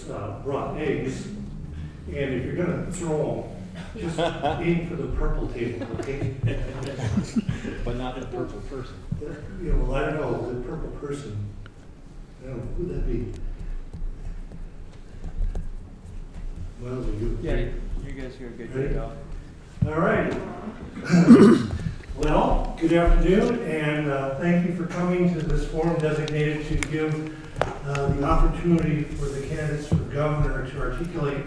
candidates brought eggs, and if you're going to throw them, just aim for the purple table, okay? But not the purple person. Yeah, well, I don't know, the purple person, I don't know, who would that be? Well, you. Yeah, you guys are good to go. All right. Well, good afternoon, and thank you for coming to this forum designated to give the opportunity for the candidates for governor to articulate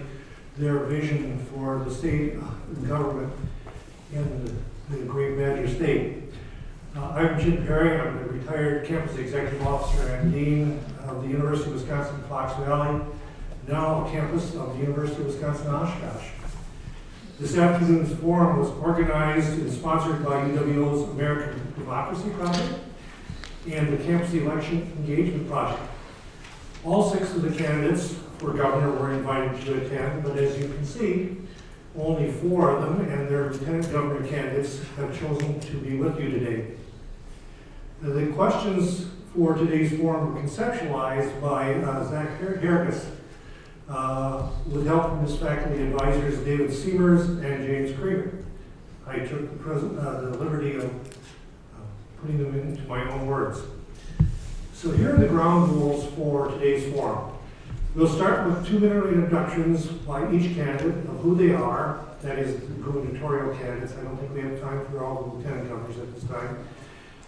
their vision for the state government in the Great Badger State. I'm Jim Perry. I'm a retired campus executive officer and dean of the University of Wisconsin-Fox Valley, now a campus of the University of Wisconsin-Oshkosh. This afternoon's forum was organized and sponsored by UWO's American Democracy Project and the Campus Election Engagement Project. All 6 of the candidates for governor were invited to attend, but as you can see, only 4 of them and their lieutenant governor candidates have chosen to be with you today. The questions for today's forum were conceptualized by Zach Hargis, with help from his faculty advisors David Siemers and James Krieger. I took the liberty of putting them into my own words. So here are the ground rules for today's forum. We'll start with 2-minute introductions by each candidate of who they are, that is the gubernatorial candidates. I don't think we have time for all the lieutenant governors at this time.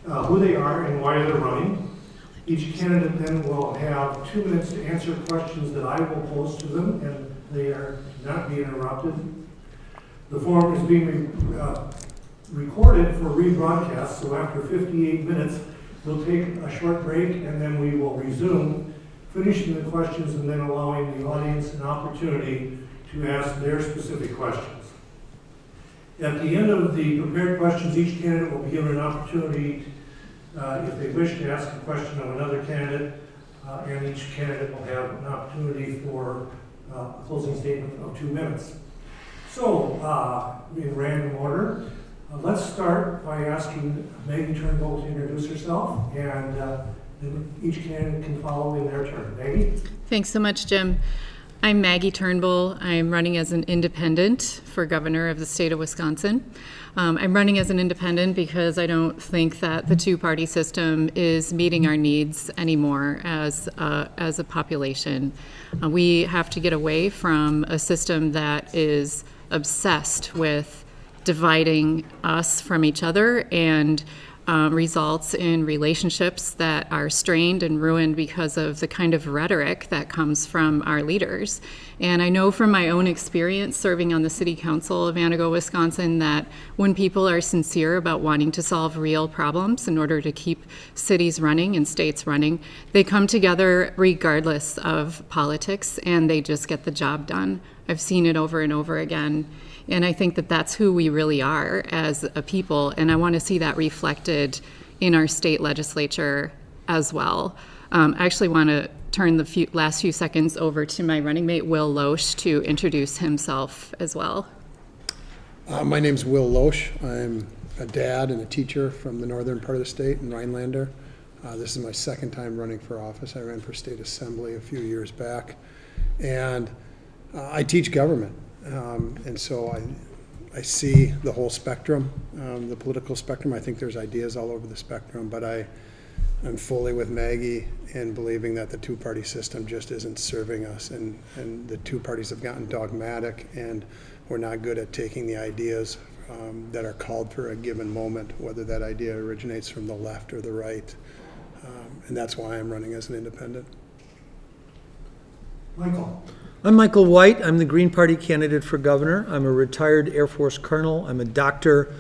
Who they are and why they're running. Each candidate then will have 2 minutes to answer questions that I will pose to them, and they are not being interrupted. The forum is being recorded for rebroadcast, so after 58 minutes, we'll take a short break and then we will resume, finishing the questions and then allowing the audience an opportunity to ask their specific questions. At the end of the prepared questions, each candidate will be given an opportunity, if they wish, to ask a question of another candidate, and each candidate will have an opportunity for a closing statement of 2 minutes. So, in random order, let's start by asking Maggie Turnbull to introduce herself, and then each candidate can follow in their turn. Maggie? Thanks so much, Jim. I'm Maggie Turnbull. I'm running as an independent for governor of the state of Wisconsin. I'm running as an independent because I don't think that the two-party system is meeting our needs anymore as a population. We have to get away from a system that is obsessed with dividing us from each other and results in relationships that are strained and ruined because of the kind of rhetoric that comes from our leaders. And I know from my own experience serving on the City Council of Antigo, Wisconsin, that when people are sincere about wanting to solve real problems in order to keep cities running and states running, they come together regardless of politics and they just get the job done. I've seen it over and over again. And I think that that's who we really are as a people, and I want to see that reflected in our state legislature as well. I actually want to turn the last few seconds over to my running mate, Will Loesch, to introduce himself as well. My name's Will Loesch. I'm a dad and a teacher from the northern part of the state in Rhinelander. This is my 2nd time running for office. I ran for state assembly a few years back, and I teach government. And so I see the whole spectrum, the political spectrum. I think there's ideas all over the spectrum, but I'm fully with Maggie in believing that the two-party system just isn't serving us, and the two parties have gotten dogmatic, and we're not good at taking the ideas that are called for a given moment, whether that idea originates from the left or the right. And that's why I'm running as an independent. Michael? I'm Michael White. I'm the Green Party candidate for governor. I'm a retired Air Force colonel. I'm a doctor.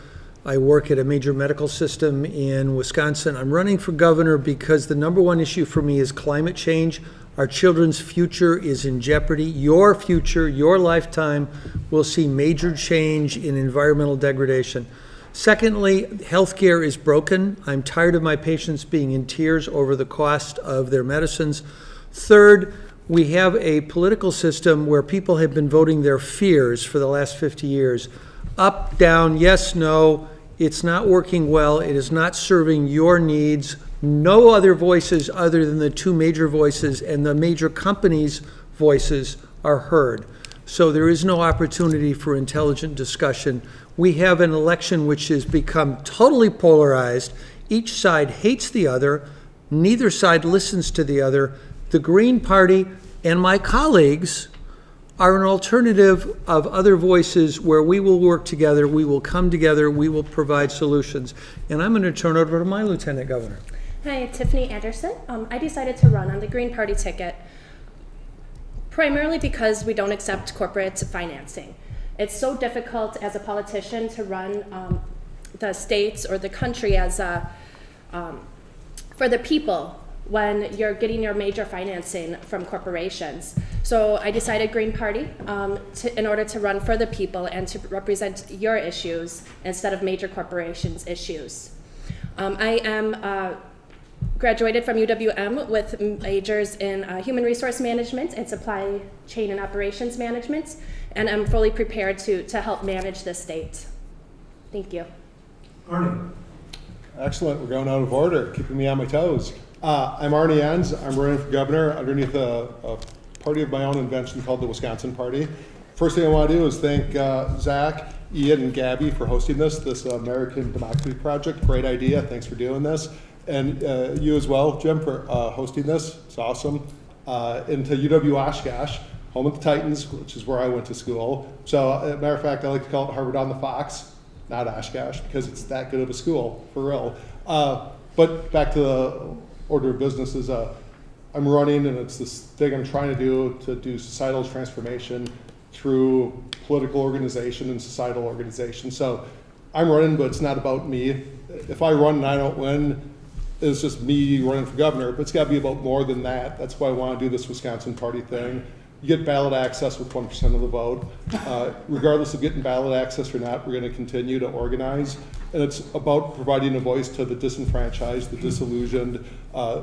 I work at a major medical system in Wisconsin. I'm running for governor because the number one issue for me is climate change. Our children's future is in jeopardy. Your future, your lifetime, will see major change in environmental degradation. Secondly, healthcare is broken. I'm tired of my patients being in tears over the cost of their medicines. Third, we have a political system where people have been voting their fears for the last 50 years. Up, down, yes, no. It's not working well. It is not serving your needs. No other voices other than the two major voices, and the major companies voices are heard. So there is no opportunity for intelligent discussion. We have an election which has become totally polarized. Each side hates the other. Neither side listens to the other. The Green Party and my colleagues are an alternative of other voices where we will work together, we will come together, we will provide solutions. And I'm going to turn it over to my Lieutenant Governor. Hi, Tiffany Anderson. I decided to run on the Green Party ticket primarily because we don't accept corporate financing. It's so difficult as a politician to run the states or the country as for the people when you're getting your major financing from corporations. So I decided Green Party in order to run for the people and to represent your issues instead of major corporations' issues. I am graduated from UWM with majors in human resource management and supply chain and operations management, and I'm fully prepared to help manage the state. Thank you. Arnie. Excellent. We're going out of order, keeping me on my toes. I'm Arnie Enns. I'm running for governor underneath a party of my own invention called the Wisconsin Party. First thing I want to do is thank Zach, Ian, and Gabby for hosting this American Democracy Project. Great idea. Thanks for doing this. And you as well, Jim, for hosting this. It's awesome. And to UW Oshkosh, home of the Titans, which is where I went to school. So, as a matter of fact, I like to call it Harvard on the Fox, not Oshkosh, because it's that good of a school, for real. But back to the order of business is I'm running, and it's this thing I'm trying to do societal transformation through political organization and societal organization. So I'm running, but it's not about me. If I run and I don't win, it's just me running for governor, but it's got to be about more than that. That's why I want to do this Wisconsin Party thing. You get ballot access with 1% of the vote. Regardless of getting ballot access or not, we're going to continue to organize. And it's about providing a voice to the disenfranchised, the disillusioned,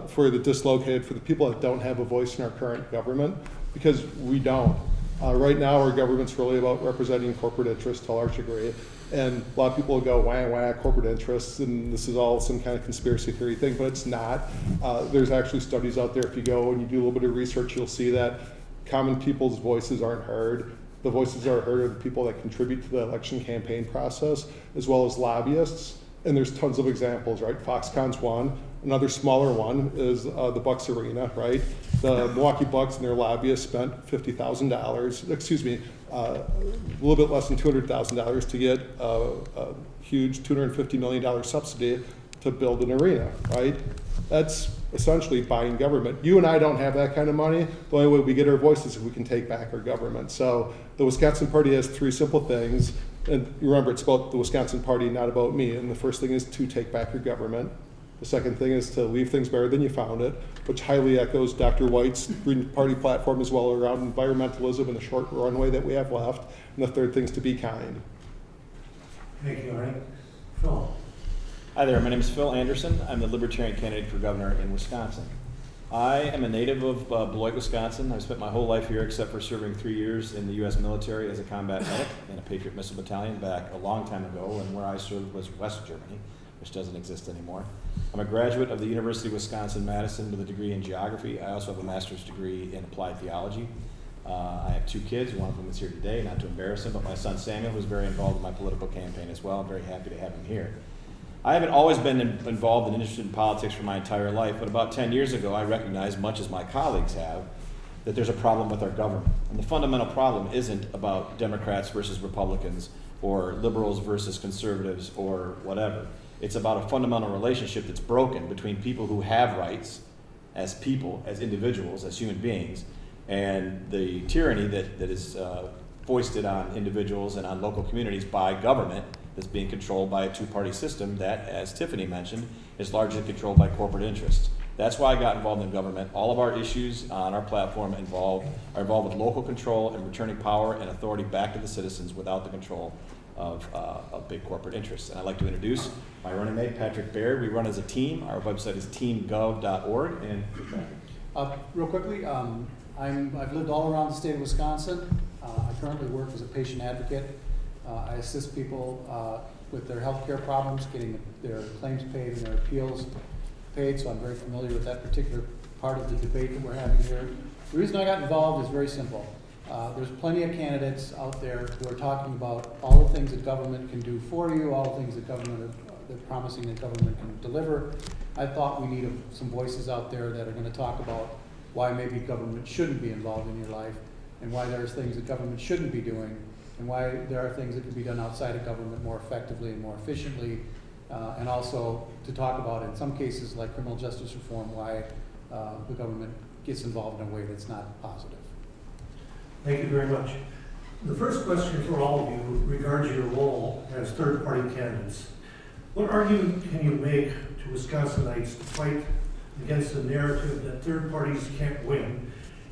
for the dislocated, for the people that don't have a voice in our current government, because we don't. Right now, our government's really about representing corporate interests to a large degree. And a lot of people go, wah, wah, corporate interests, and this is all some kind of conspiracy theory thing, but it's not. There's actually studies out there. If you go and you do a little bit of research, you'll see that common people's voices aren't heard. The voices that are heard are the people that contribute to the election campaign process, as well as lobbyists. And there's tons of examples, right? Foxconn's one. Another smaller one is the Bucks Arena, right? The Milwaukee Bucks and their lobbyists spent $50,000, excuse me, a little bit less than $200,000 to get a huge $250 million subsidy to build an arena, right? That's essentially buying government. You and I don't have that kind of money. The only way we get our voices is if we can take back our government. So the Wisconsin Party has three simple things. And remember, it's about the Wisconsin Party, not about me. And the first thing is to take back your government. The second thing is to leave things better than you found it, which highly echoes Dr. White's Green Party platform as well around environmentalism and the short runway that we have left. And the third thing is to be kind. Thank you, Arnie. Phil. Hi there, my name is Phil Anderson. I'm the Libertarian candidate for governor in Wisconsin. I am a native of Beloit, Wisconsin. I've spent my whole life here except for serving 3 years in the U.S. military as a combat medic in a Patriot Missile Battalion back a long time ago, and where I served was West Germany, which doesn't exist anymore. I'm a graduate of the University of Wisconsin-Madison with a degree in geography. I also have a master's degree in applied theology. I have 2 kids. One of them is here today, not to embarrass him, but my son Samuel was very involved in my political campaign as well. I'm very happy to have him here. I haven't always been involved and interested in politics for my entire life, but about 10 years ago I recognized, much as my colleagues have, that there's a problem with our government. And the fundamental problem isn't about Democrats versus Republicans or liberals versus conservatives or whatever. It's about a fundamental relationship that's broken between people who have rights as people, as individuals, as human beings, and the tyranny that is foisted on individuals and on local communities by government that's being controlled by a 2-party system that, as Tiffany mentioned, is largely controlled by corporate interests. That's why I got involved in government. All of our issues on our platform are involved with local control and returning power and authority back to the citizens without the control of big corporate interests. And I'd like to introduce my running mate, Patrick Baird. We run as a team. Our website is teamgov.org. And real quickly, I've lived all around the state of Wisconsin. I currently work as a patient advocate. I assist people with their health care problems, getting their claims paid and their appeals paid, so I'm very familiar with that particular part of the debate that we're having here. The reason I got involved is very simple. There's plenty of candidates out there who are talking about all the things that government can do for you, all the things that they're promising that government can deliver. I thought we needed some voices out there that are going to talk about why maybe government shouldn't be involved in your life, and why there's things that government shouldn't be doing, and why there are things that can be done outside of government more effectively and more efficiently, and also to talk about, in some cases like criminal justice reform, why the government gets involved in a way that's not positive. Thank you very much. The first question for all of you regards your role as third-party candidates. What argument can you make to Wisconsinites to fight against the narrative that third parties can't win?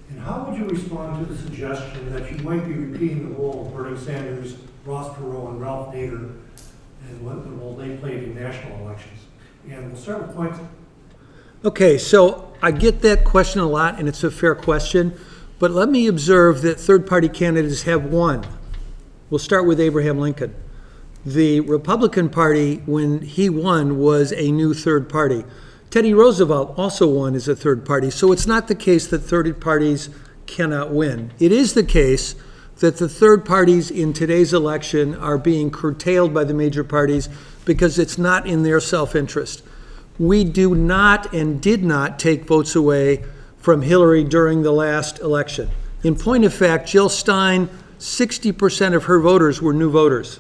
And how would you respond to the suggestion that you might be repeating the role of Bernie Sanders, Ross Perot, and Ralph Nader, and what the role they played in national elections? And we'll start with Quentin. Okay, so I get that question a lot, and it's a fair question, but let me observe that third-party candidates have won. We'll start with Abraham Lincoln. The Republican Party, when he won, was a new third party. Teddy Roosevelt also won as a third party, so it's not the case that third parties cannot win. It is the case that the third parties in today's election are being curtailed by the major parties because it's not in their self-interest. We do not and did not take votes away from Hillary during the last election. In point of fact, Jill Stein, 60% of her voters were new voters.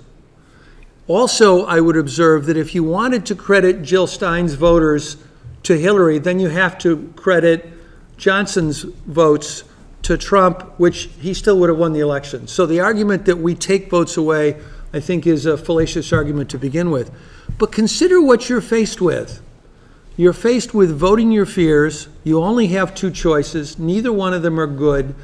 Also, I would observe that if you wanted to credit Jill Stein's voters to Hillary, then you have to credit Johnson's votes to Trump, which he still would have won the election. So the argument that we take votes away, I think, is a fallacious argument to begin with. But consider what you're faced with. You're faced with voting your fears. You only have two choices. Neither one of them are good.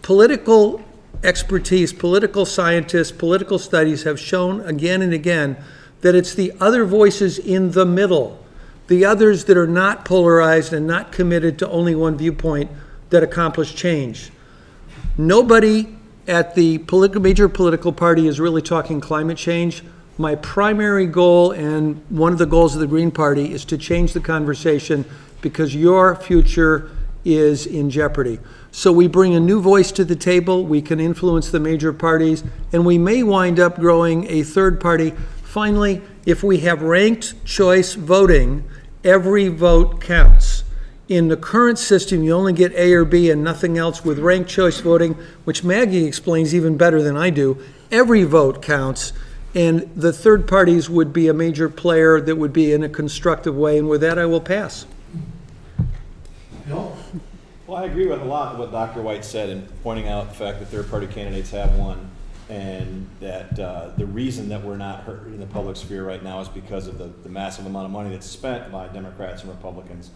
Political expertise, political scientists, political studies have shown again and again that it's the other voices in the middle, the others that are not polarized and not committed to only one viewpoint, that accomplish change. Nobody at the major political party is really talking climate change. My primary goal, and one of the goals of the Green Party, is to change the conversation because your future is in jeopardy. So we bring a new voice to the table, we can influence the major parties, and we may wind up growing a third party. Finally, if we have ranked choice voting, every vote counts. In the current system, you only get A or B and nothing else. With ranked choice voting, which Maggie explains even better than I do, every vote counts, and the third parties would be a major player that would be in a constructive way, and with that, I will pass. Bill? Well, I agree with a lot of what Dr. White said in pointing out the fact that third-party candidates have won, and that the reason that we're not heard in the public sphere right now is because of the massive amount of money that's spent by Democrats and Republicans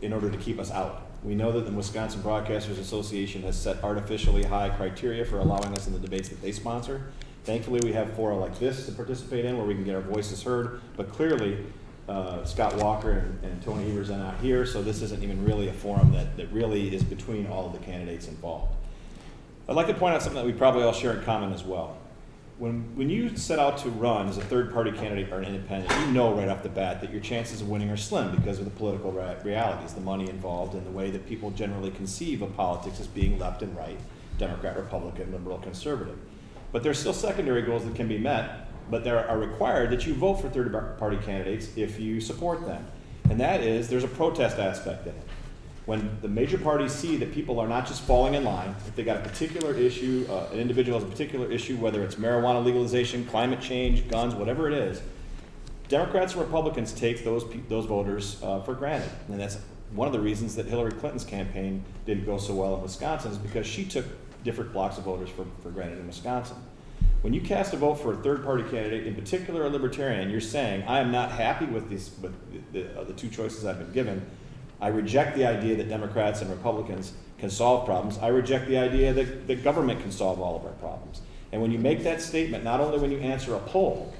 in order to keep us out. We know that the Wisconsin Broadcasters Association has set artificially high criteria for allowing us in the debates that they sponsor. Thankfully, we have forums like this to participate in where we can get our voices heard, but clearly Scott Walker and Tony Evers are not here, so this isn't even really a forum that really is between all of the candidates involved. I'd like to point out something that we probably all share in common as well. When you set out to run as a third-party candidate or an independent, you know right off the bat that your chances of winning are slim because of the political realities, the money involved, and the way that people generally conceive of politics as being left and right, Democrat, Republican, liberal, conservative. But there's still secondary goals that can be met, but they are required that you vote for third-party candidates if you support them. And that is, there's a protest aspect in it. When the major parties see that people are not just falling in line, if they got a particular issue, an individual has a particular issue, whether it's marijuana legalization, climate change, guns, whatever it is, Democrats and Republicans take those voters for granted. And that's one of the reasons that Hillary Clinton's campaign didn't go so well in Wisconsin, is because she took different blocks of voters for granted in Wisconsin. When you cast a vote for a third-party candidate, in particular a libertarian, you're saying, I am not happy with the two choices I've been given. I reject the idea that Democrats and Republicans can solve problems. I reject the idea that the government can solve all of our problems. And when you make that statement, not only when you answer a poll,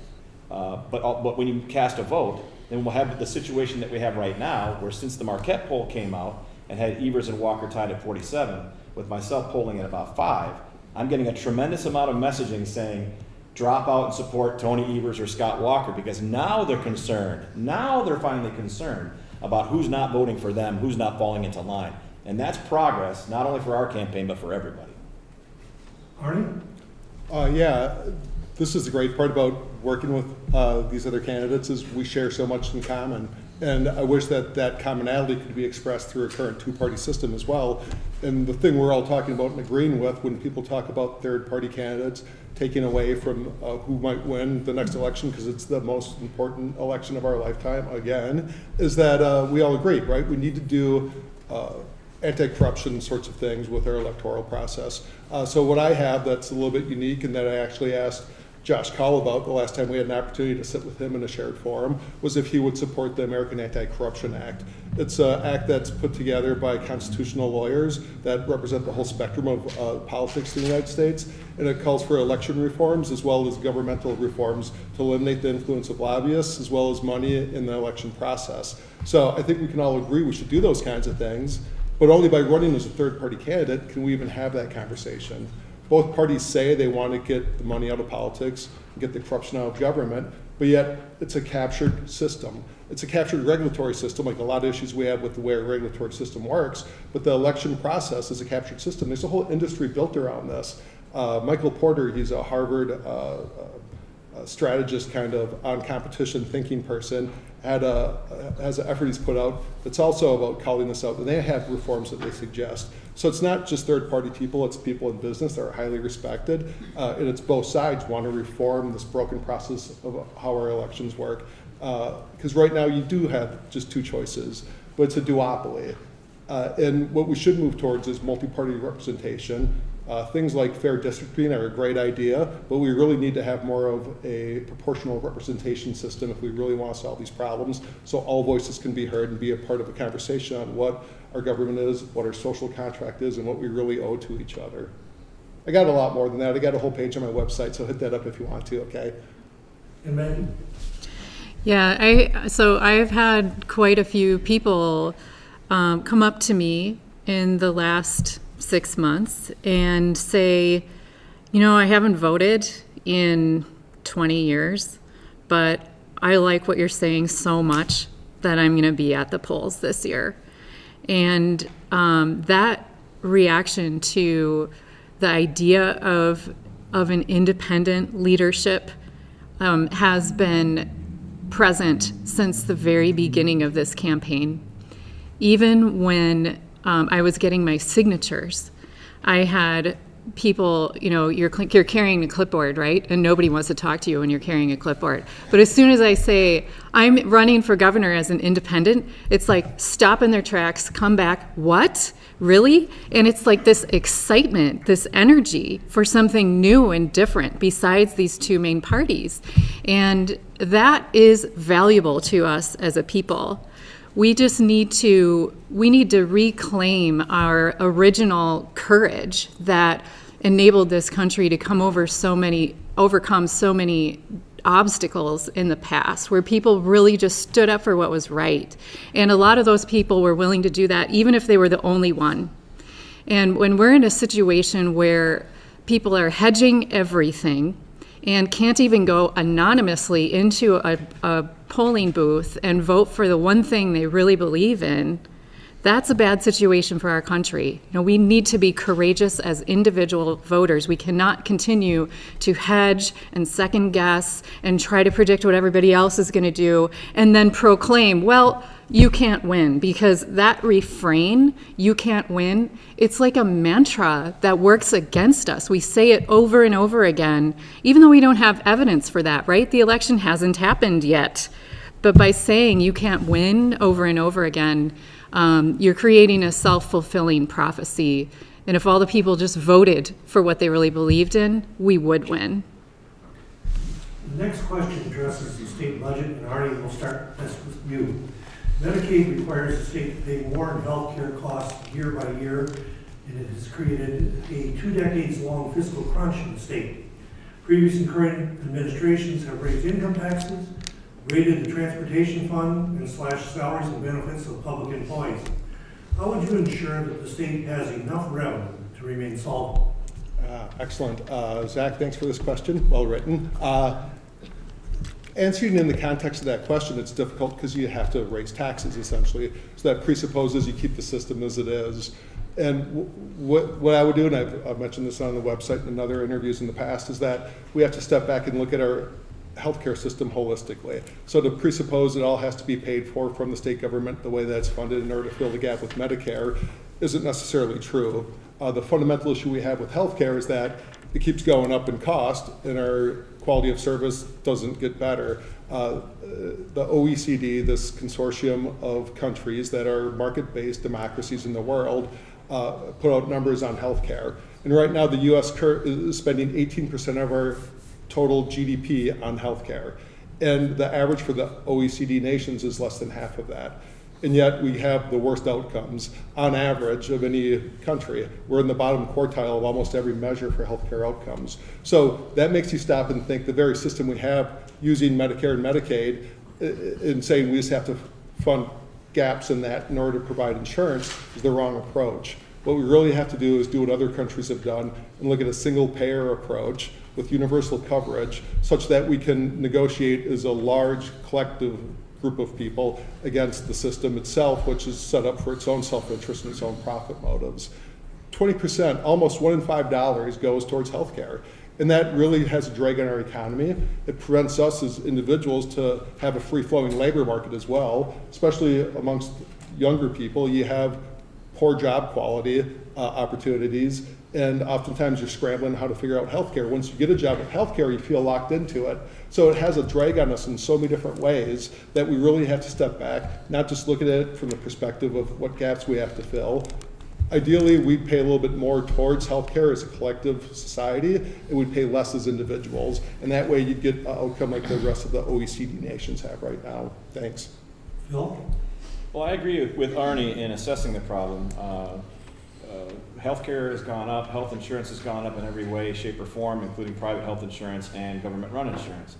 but when you cast a vote, then we'll have the situation that we have right now, where since the Marquette poll came out and had Evers and Walker tied at 47, with myself polling at about 5, I'm getting a tremendous amount of messaging saying, drop out and support Tony Evers or Scott Walker, because now they're concerned. Now they're finally concerned about who's not voting for them, who's not falling into line. And that's progress, not only for our campaign, but for everybody. Arnie? Yeah, this is the great part about working with these other candidates is we share so much in common. And I wish that that commonality could be expressed through a current two-party system as well. And the thing we're all talking about and agreeing with when people talk about third-party candidates taking away from who might win the next election, because it's the most important election of our lifetime, again, is that we all agree, right? We need to do anti-corruption sorts of things with our electoral process. So what I have that's a little bit unique and that I actually asked Josh Call about the last time we had an opportunity to sit with him in a shared forum was if he would support the American Anti-Corruption Act. It's an act that's put together by constitutional lawyers that represent the whole spectrum of politics in the United States, and it calls for election reforms as well as governmental reforms to eliminate the influence of lobbyists as well as money in the election process. So I think we can all agree we should do those kinds of things, but only by running as a third-party candidate can we even have that conversation. Both parties say they want to get the money out of politics and get the corruption out of government, but yet it's a captured system. It's a captured regulatory system, like a lot of issues we have with the way our regulatory system works, but the election process is a captured system. There's a whole industry built around this. Michael Porter, he's a Harvard strategist kind of on competition thinking person, has an effort he's put out that's also about calling this out, and they have reforms that they suggest. So it's not just third-party people, it's people in business that are highly respected, and it's both sides want to reform this broken process of how our elections work. Because right now you do have just two choices, but it's a duopoly. And what we should move towards is multi-party representation. Things like fair districting are a great idea, but we really need to have more of a proportional representation system if we really want to solve these problems, so all voices can be heard and be a part of a conversation on what our government is, what our social contract is, and what we really owe to each other. I got a lot more than that. I got a whole page on my website, so hit that up if you want to, okay? And Maggie? Yeah, so I've had quite a few people come up to me in the last 6 months and say, you know, I haven't voted in 20 years, but I like what you're saying so much that I'm going to be at the polls this year. And that reaction to the idea of an independent leadership has been present since the very beginning of this campaign. Even when I was getting my signatures, I had people, you know, you're carrying a clipboard, right? And nobody wants to talk to you when you're carrying a clipboard. But as soon as I say, I'm running for governor as an independent, it's like, stop in their tracks, come back, what? Really? And it's like this excitement, this energy for something new and different besides these two main parties. And that is valuable to us as a people. We just need to reclaim our original courage that enabled this country to overcome so many obstacles in the past, where people really just stood up for what was right. And a lot of those people were willing to do that, even if they were the only one. And when we're in a situation where people are hedging everything and can't even go anonymously into a polling booth and vote for the one thing they really believe in, that's a bad situation for our country. You know, we need to be courageous as individual voters. We cannot continue to hedge and second guess and try to predict what everybody else is going to do and then proclaim, well, you can't win, because that refrain, you can't win, it's like a mantra that works against us. We say it over and over again, even though we don't have evidence for that, right? The election hasn't happened yet. But by saying you can't win over and over again, you're creating a self-fulfilling prophecy. And if all the people just voted for what they really believed in, we would win. The next question addresses the state budget, and Arnie, we'll start this with you. Medicaid requires the state to pay more in health care costs year by year, and it has created a 2 decades-long fiscal crunch in the state. Previous and current administrations have raised income taxes, raided the transportation fund, and slashed salaries and benefits of public employees. How would you ensure that the state has enough revenue to remain solvent? Excellent. Zach, thanks for this question. Well written. Answering in the context of that question, it's difficult because you have to raise taxes essentially. So that presupposes you keep the system as it is. And what I would do, and I've mentioned this on the website and in other interviews in the past, is that we have to step back and look at our healthcare system holistically. So to presuppose it all has to be paid for from the state government the way that's funded in order to fill the gap with Medicare isn't necessarily true. The fundamental issue we have with healthcare is that it keeps going up in cost and our quality of service doesn't get better. The OECD, this consortium of countries that are market-based democracies in the world, put out numbers on healthcare. And right now the US is spending 18% of our total GDP on healthcare. And the average for the OECD nations is less than half of that. And yet we have the worst outcomes on average of any country. We're in the bottom quartile of almost every measure for healthcare outcomes. So that makes you stop and think the very system we have using Medicare and Medicaid and saying we just have to fund gaps in that in order to provide insurance is the wrong approach. What we really have to do is do what other countries have done and look at a single payer approach with universal coverage such that we can negotiate as a large collective group of people against the system itself, which is set up for its own self-interest and its own profit motives. 20%, almost $1 in $5 goes towards healthcare. And that really has a drag on our economy. It prevents us as individuals to have a free-flowing labor market as well, especially amongst younger people. You have poor job quality opportunities, and oftentimes you're scrambling how to figure out healthcare. Once you get a job at healthcare, you feel locked into it. So it has a drag on us in so many different ways that we really have to step back, not just look at it from the perspective of what gaps we have to fill. Ideally, we'd pay a little bit more towards healthcare as a collective society, and we'd pay less as individuals. And that way you'd get an outcome like the rest of the OECD nations have right now. Thanks. Phil? Well, I agree with Arnie in assessing the problem. Healthcare has gone up, health insurance has gone up in every way, shape, or form, including private health insurance and government-run insurance.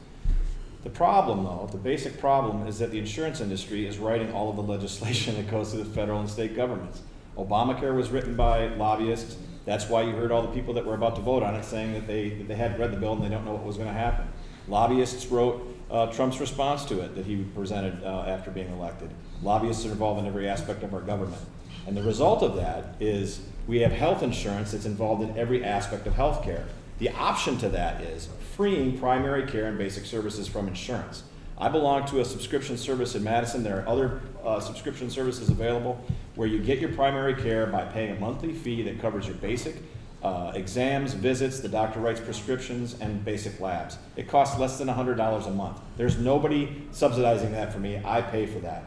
The problem, though, the basic problem is that the insurance industry is writing all of the legislation that goes to the federal and state governments. Obamacare was written by lobbyists. That's why you heard all the people that were about to vote on it saying that they hadn't read the bill and they don't know what was going to happen. Lobbyists wrote Trump's response to it that he presented after being elected. Lobbyists are involved in every aspect of our government. And the result of that is we have health insurance that's involved in every aspect of health care. The option to that is freeing primary care and basic services from insurance. I belong to a subscription service in Madison. There are other subscription services available where you get your primary care by paying a monthly fee that covers your basic exams, visits, the doctor writes prescriptions, and basic labs. It costs less than $100 a month. There's nobody subsidizing that for me. I pay for that.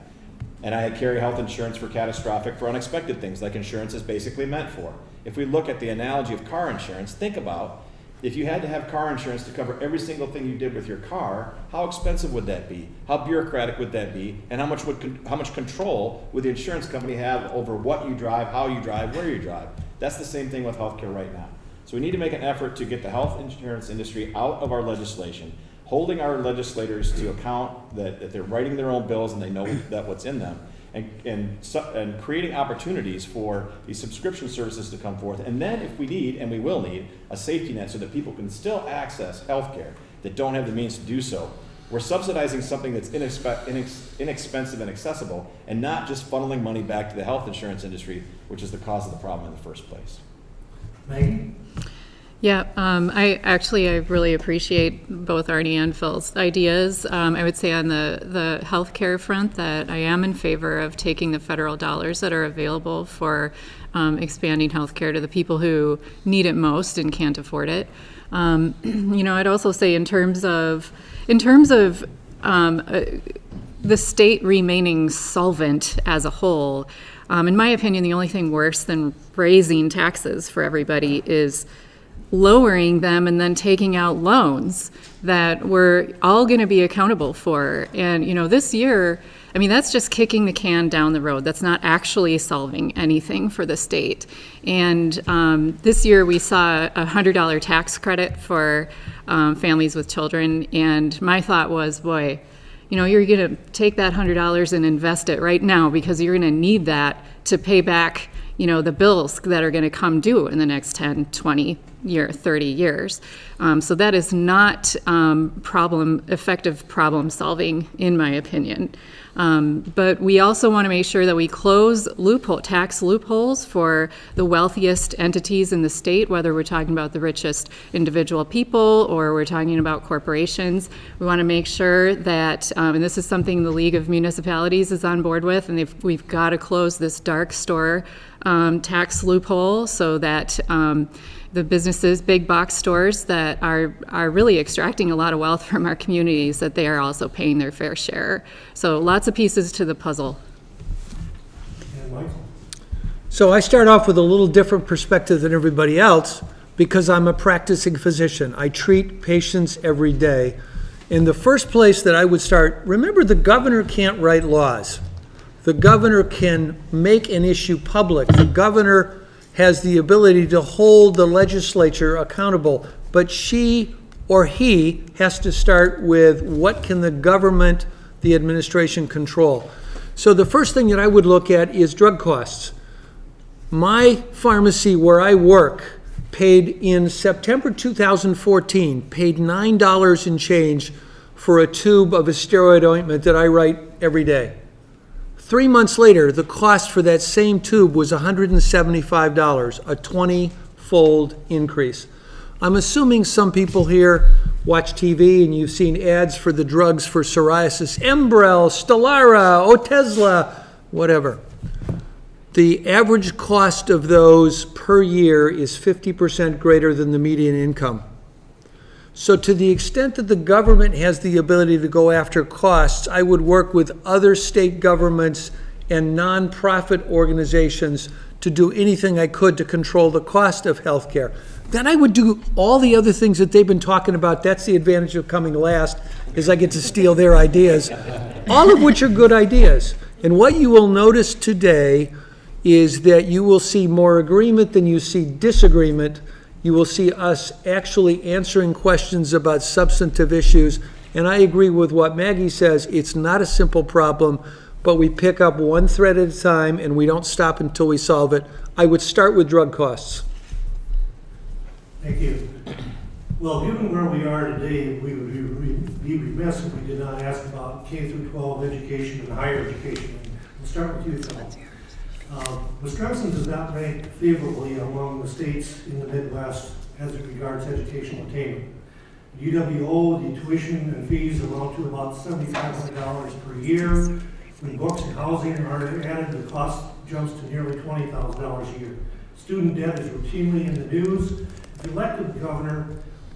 And I carry health insurance for for unexpected things like insurance is basically meant for. If we look at the analogy of car insurance, think about if you had to have car insurance to cover every single thing you did with your car, how expensive would that be? How bureaucratic would that be? And how much control would the insurance company have over what you drive, how you drive, where you drive? That's the same thing with healthcare right now. So we need to make an effort to get the health insurance industry out of our legislation, holding our legislators to account that they're writing their own bills and they know that what's in them, and creating opportunities for these subscription services to come forth. And then if we need, and we will need, a safety net so that people can still access health care that don't have the means to do so. We're subsidizing something that's inexpensive and accessible, and not just funneling money back to the health insurance industry, which is the cause of the problem in the first place. Maggie? Yeah, I really appreciate both Arnie and Phil's ideas. I would say on the healthcare front that I am in favor of taking the federal dollars that are available for expanding healthcare to the people who need it most and can't afford it. I'd also say in terms of the state remaining solvent as a whole, in my opinion, the only thing worse than raising taxes for everybody is lowering them and then taking out loans that we're all going to be accountable for. And, this year, that's just kicking the can down the road. That's not actually solving anything for the state. And this year we saw a $100 tax credit for families with children. And my thought was, boy, you're going to take that $100 and invest it right now because you're going to need that to pay back, the bills that are going to come due in the next 10, 20 30 years. So that is not effective problem solving, in my opinion. But we also want to make sure that we close tax loopholes for the wealthiest entities in the state, whether we're talking about the richest individual people or we're talking about corporations. We want to make sure that, and this is something the League of Municipalities is on board with, and we've got to close this dark store tax loophole so that the businesses, big box stores that are really extracting a lot of wealth from our communities, that they are also paying their fair share. So lots of pieces to the puzzle. And Michael? So I start off with a little different perspective than everybody else because I'm a practicing physician. I treat patients every day. In the first place that I would start, remember the governor can't write laws. The governor can make an issue public. The governor has the ability to hold the legislature accountable, but she or he has to start with what can the government, the administration control. So the first thing that I would look at is drug costs. My pharmacy where I work paid in September 2014, paid $9 and change for a tube of a steroid ointment that I write every day. 3 months later, the cost for that same tube was $175, a 20-fold increase. I'm assuming some people here watch TV and you've seen ads for the drugs for psoriasis, Enbrel, Stelara, Otezla, whatever. The average cost of those per year is 50% greater than the median income. So to the extent that the government has the ability to go after costs, I would work with other state governments and nonprofit organizations to do anything I could to control the cost of health care. Then I would do all the other things that they've been talking about. That's the advantage of coming last, is I get to steal their ideas, all of which are good ideas. And what you will notice today is that you will see more agreement than you see disagreement. You will see us actually answering questions about substantive issues. And I agree with what Maggie says. It's not a simple problem, but we pick up one thread at a time and we don't stop until we solve it. I would start with drug costs. Thank you. Well, given where we are today, we would be remiss if we did not ask about K through 12 education and higher education. We'll start with you, Phil. Wisconsin does not rank favorably among the states in the Midwest as it regards educational attainment. UWO, the tuition and fees amount to about $7,500 per year. When books and housing are added, the cost jumps to nearly $20,000 a year. Student debt is routinely in the news. If elected governor,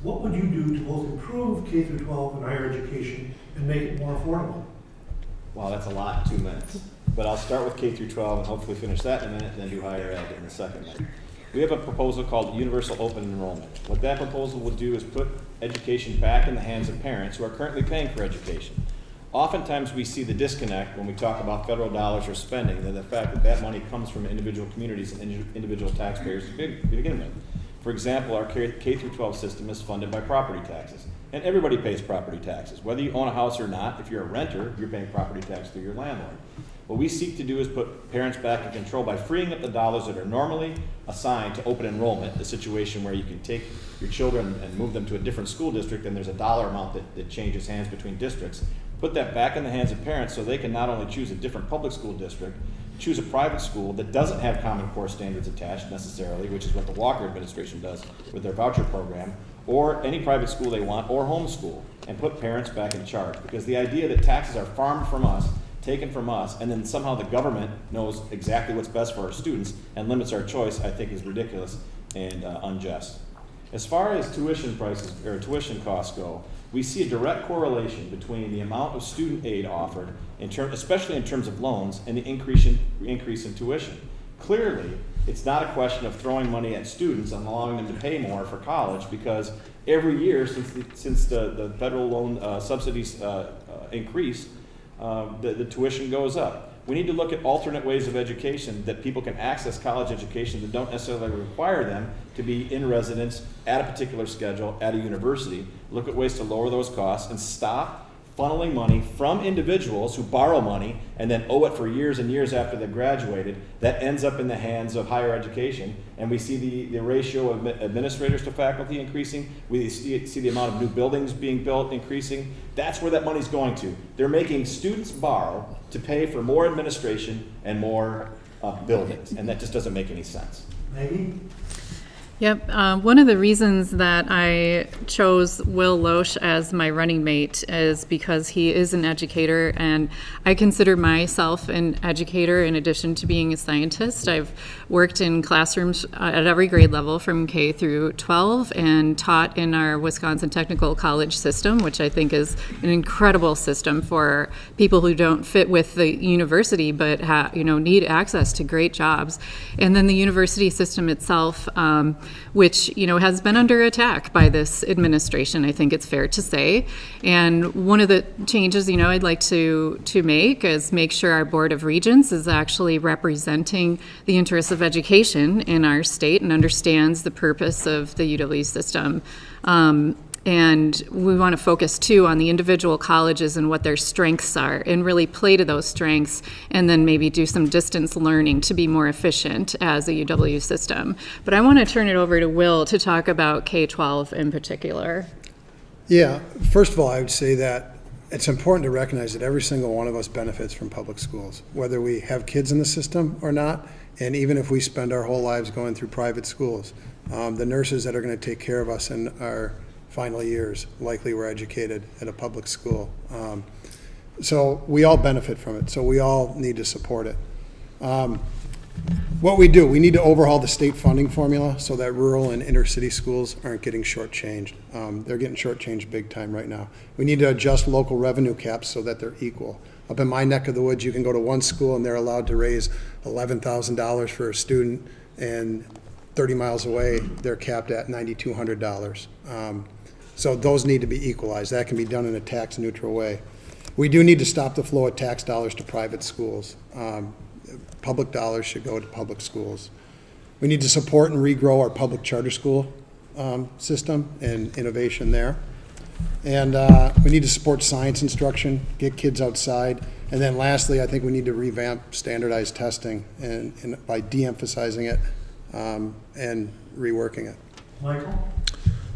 what would you do to both improve K through 12 and higher education and make it more affordable? Wow, that's a lot in 2 minutes. But I'll start with K through 12 and hopefully finish that in a minute, then do higher ed in the second minute. We have a proposal called Universal Open Enrollment. What that proposal will do is put education back in the hands of parents who are currently paying for education. Oftentimes we see the disconnect when we talk about federal dollars or spending, and the fact that that money comes from individual communities and individual taxpayers to begin with. For example, our K through 12 system is funded by property taxes. And everybody pays property taxes. Whether you own a house or not, if you're a renter, you're paying property tax through your landlord. What we seek to do is put parents back in control by freeing up the dollars that are normally assigned to open enrollment, the situation where you can take your children and move them to a different school district and there's a dollar amount that changes hands between districts. Put that back in the hands of parents so they can not only choose a different public school district, choose a private school that doesn't have Common Core standards attached necessarily, which is what the Walker administration does with their voucher program, or any private school they want, or homeschool, and put parents back in charge. Because the idea that taxes are farmed from us, taken from us, and then somehow the government knows exactly what's best for our students and limits our choice, I think is ridiculous and unjust. As far as tuition prices or tuition costs go, we see a direct correlation between the amount of student aid offered, especially in terms of loans, and the increase in tuition. Clearly, it's not a question of throwing money at students and allowing them to pay more for college, because every year since the federal loan subsidies increased, the tuition goes up. We need to look at alternate ways of education that people can access college education that don't necessarily require them to be in residence at a particular schedule at a university. Look at ways to lower those costs and stop funneling money from individuals who borrow money and then owe it for years and years after they've graduated, that ends up in the hands of higher education. And we see the ratio of administrators to faculty increasing. We see the amount of new buildings being built increasing. That's where that money's going to. They're making students borrow to pay for more administration and more buildings, and that just doesn't make any sense. Maggie? Yep. One of the reasons that I chose Will Loesch as my running mate is because he is an educator, and I consider myself an educator in addition to being a scientist. I've worked in classrooms at every grade level from K through 12 and taught in our Wisconsin Technical College system, which I think is an incredible system for people who don't fit with the university but need access to great jobs. And then the university system itself, which has been under attack by this administration, I think it's fair to say. And one of the changes I'd like to make is make sure our Board of Regents is actually representing the interests of education in our state and understands the purpose of the UW system. And we want to focus too on the individual colleges and what their strengths are and really play to those strengths, and then maybe do some distance learning to be more efficient as a UW system. But I want to turn it over to Will to talk about K-12 in particular. Yeah, first of all, I would say that it's important to recognize that every single one of us benefits from public schools, whether we have kids in the system or not, and even if we spend our whole lives going through private schools. The nurses that are going to take care of us in our final years likely were educated at a public school. So we all benefit from it, so we all need to support it. What we need to overhaul the state funding formula so that rural and inner city schools aren't getting shortchanged. They're getting shortchanged big time right now. We need to adjust local revenue caps so that they're equal. Up in my neck of the woods, you can go to one school and they're allowed to raise $11,000 for a student, and 30 miles away, they're capped at $9,200. So those need to be equalized. That can be done in a tax-neutral way. We do need to stop the flow of tax dollars to private schools. Public dollars should go to public schools. We need to support and regrow our public charter school system and innovation there. And we need to support science instruction, get kids outside. And then lastly, I think we need to revamp standardized testing and by de-emphasizing it and reworking it. Michael?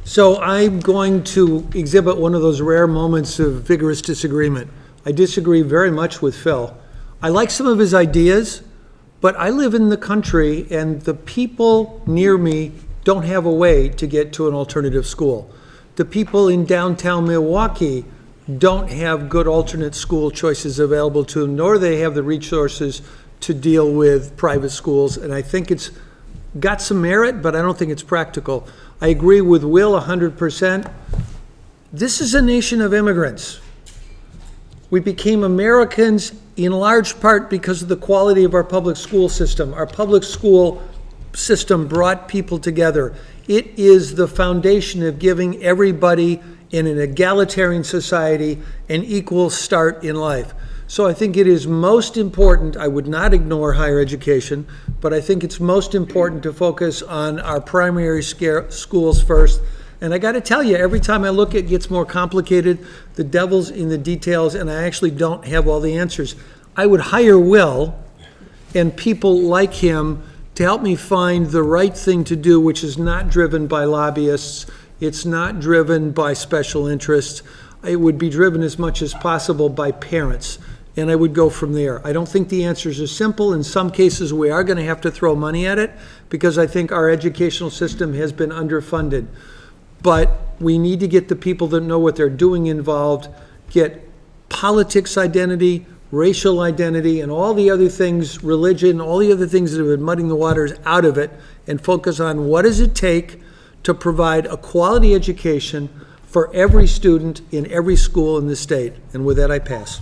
So I'm going to exhibit one of those rare moments of vigorous disagreement. I disagree very much with Phil. I like some of his ideas, but I live in the country and the people near me don't have a way to get to an alternative school. The people in downtown Milwaukee don't have good alternate school choices available to them, nor they have the resources to deal with private schools. And I think it's got some merit, but I don't think it's practical. I agree with Will 100%. This is a nation of immigrants. We became Americans in large part because of the quality of our public school system. Our public school system brought people together. It is the foundation of giving everybody in an egalitarian society an equal start in life. So I think it is most important, I would not ignore higher education, but I think it's most important to focus on our primary schools first. And I got to tell you, every time I look, it gets more complicated. The devil's in the details, and I actually don't have all the answers. I would hire Will and people like him to help me find the right thing to do, which is not driven by lobbyists. It's not driven by special interests. It would be driven as much as possible by parents. And I would go from there. I don't think the answers are simple. In some cases, we are going to have to throw money at it because I think our educational system has been underfunded. But we need to get the people that know what they're doing involved, get politics identity, racial identity, and all the other things, religion, all the other things that have been muddying the waters out of it, and focus on what does it take to provide a quality education for every student in every school in the state. And with that, I pass.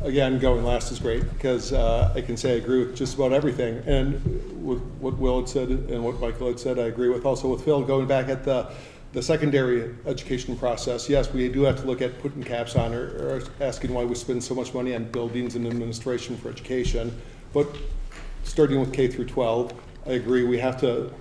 Again, going last is great because I can say I agree with just about everything. And with what Will had said and what Michael had said, I agree with. Also with Phil, going back at the secondary education process, yes, we do have to look at putting caps on or asking why we spend so much money on buildings and administration for education. But starting with K through 12, I agree we have to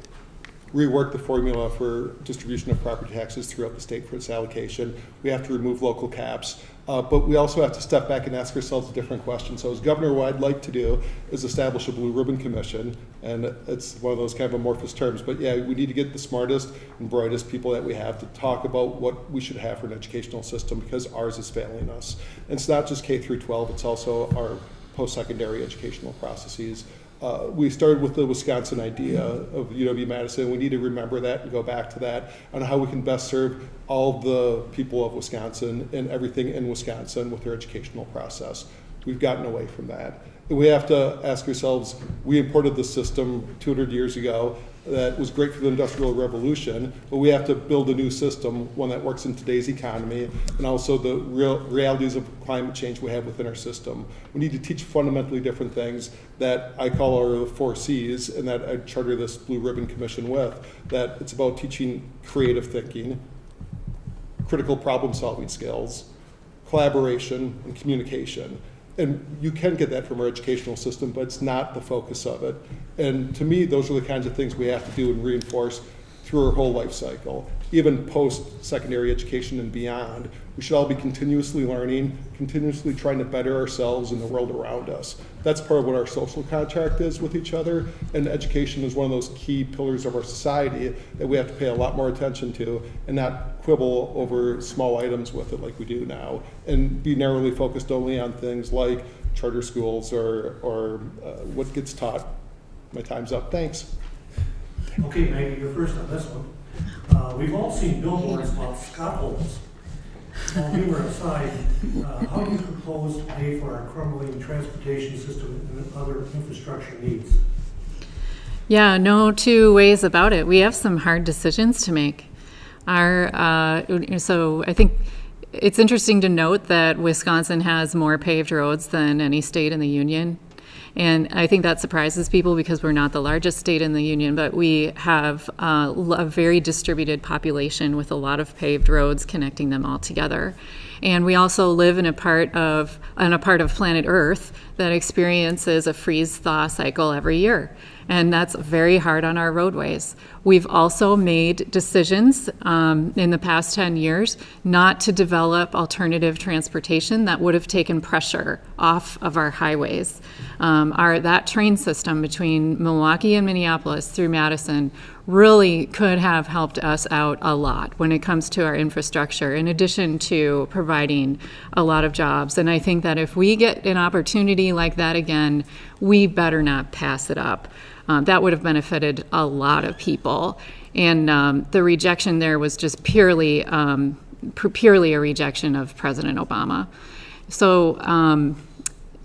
rework the formula for distribution of property taxes throughout the state for its allocation. We have to remove local caps. But we also have to step back and ask ourselves a different question. So as governor, what I'd like to do is establish a blue ribbon commission, and it's one of those kind of amorphous terms, but yeah, we need to get the smartest and brightest people that we have to talk about what we should have for an educational system, because ours is failing us. And it's not just K through 12, it's also our post-secondary educational processes. We started with the Wisconsin idea of UW-Madison. We need to remember that and go back to that on how we can best serve all the people of Wisconsin and everything in Wisconsin with their educational process. We've gotten away from that. And we have to ask ourselves, we imported the system 200 years ago that was great for the Industrial Revolution, but we have to build a new system, one that works in today's economy, and also the realities of climate change we have within our system. We need to teach fundamentally different things that I call our 4 C's, and that I charter this Blue Ribbon Commission with, that it's about teaching creative thinking, critical problem-solving skills, collaboration, and communication. And you can get that from our educational system, but it's not the focus of it. And to me, those are the kinds of things we have to do and reinforce through our whole life cycle. Even post-secondary education and beyond, we should all be continuously learning, continuously trying to better ourselves and the world around us. That's part of what our social contract is with each other, and education is one of those key pillars of our society that we have to pay a lot more attention to and not quibble over small items with it like we do now, and be narrowly focused only on things like charter schools or what gets taught. My time's up, thanks. Okay, Maggie, you're first on this one. We've all seen billboards about Scott holes. All humor aside, how do you propose to pay for our crumbling transportation system and other infrastructure needs? Yeah, no two ways about it. We have some hard decisions to make. So I think it's interesting to note that Wisconsin has more paved roads than any state in the union. And I think that surprises people because we're not the largest state in the union, but we have a very distributed population with a lot of paved roads connecting them all together. And we also live in a part of planet Earth that experiences a freeze-thaw cycle every year. And that's very hard on our roadways. We've also made decisions in the past 10 years not to develop alternative transportation that would have taken pressure off of our highways. That train system between Milwaukee and Minneapolis through Madison really could have helped us out a lot when it comes to our infrastructure, in addition to providing a lot of jobs. And I think that if we get an opportunity like that again, we better not pass it up. That would have benefited a lot of people. And the rejection there was just purely a rejection of President Obama.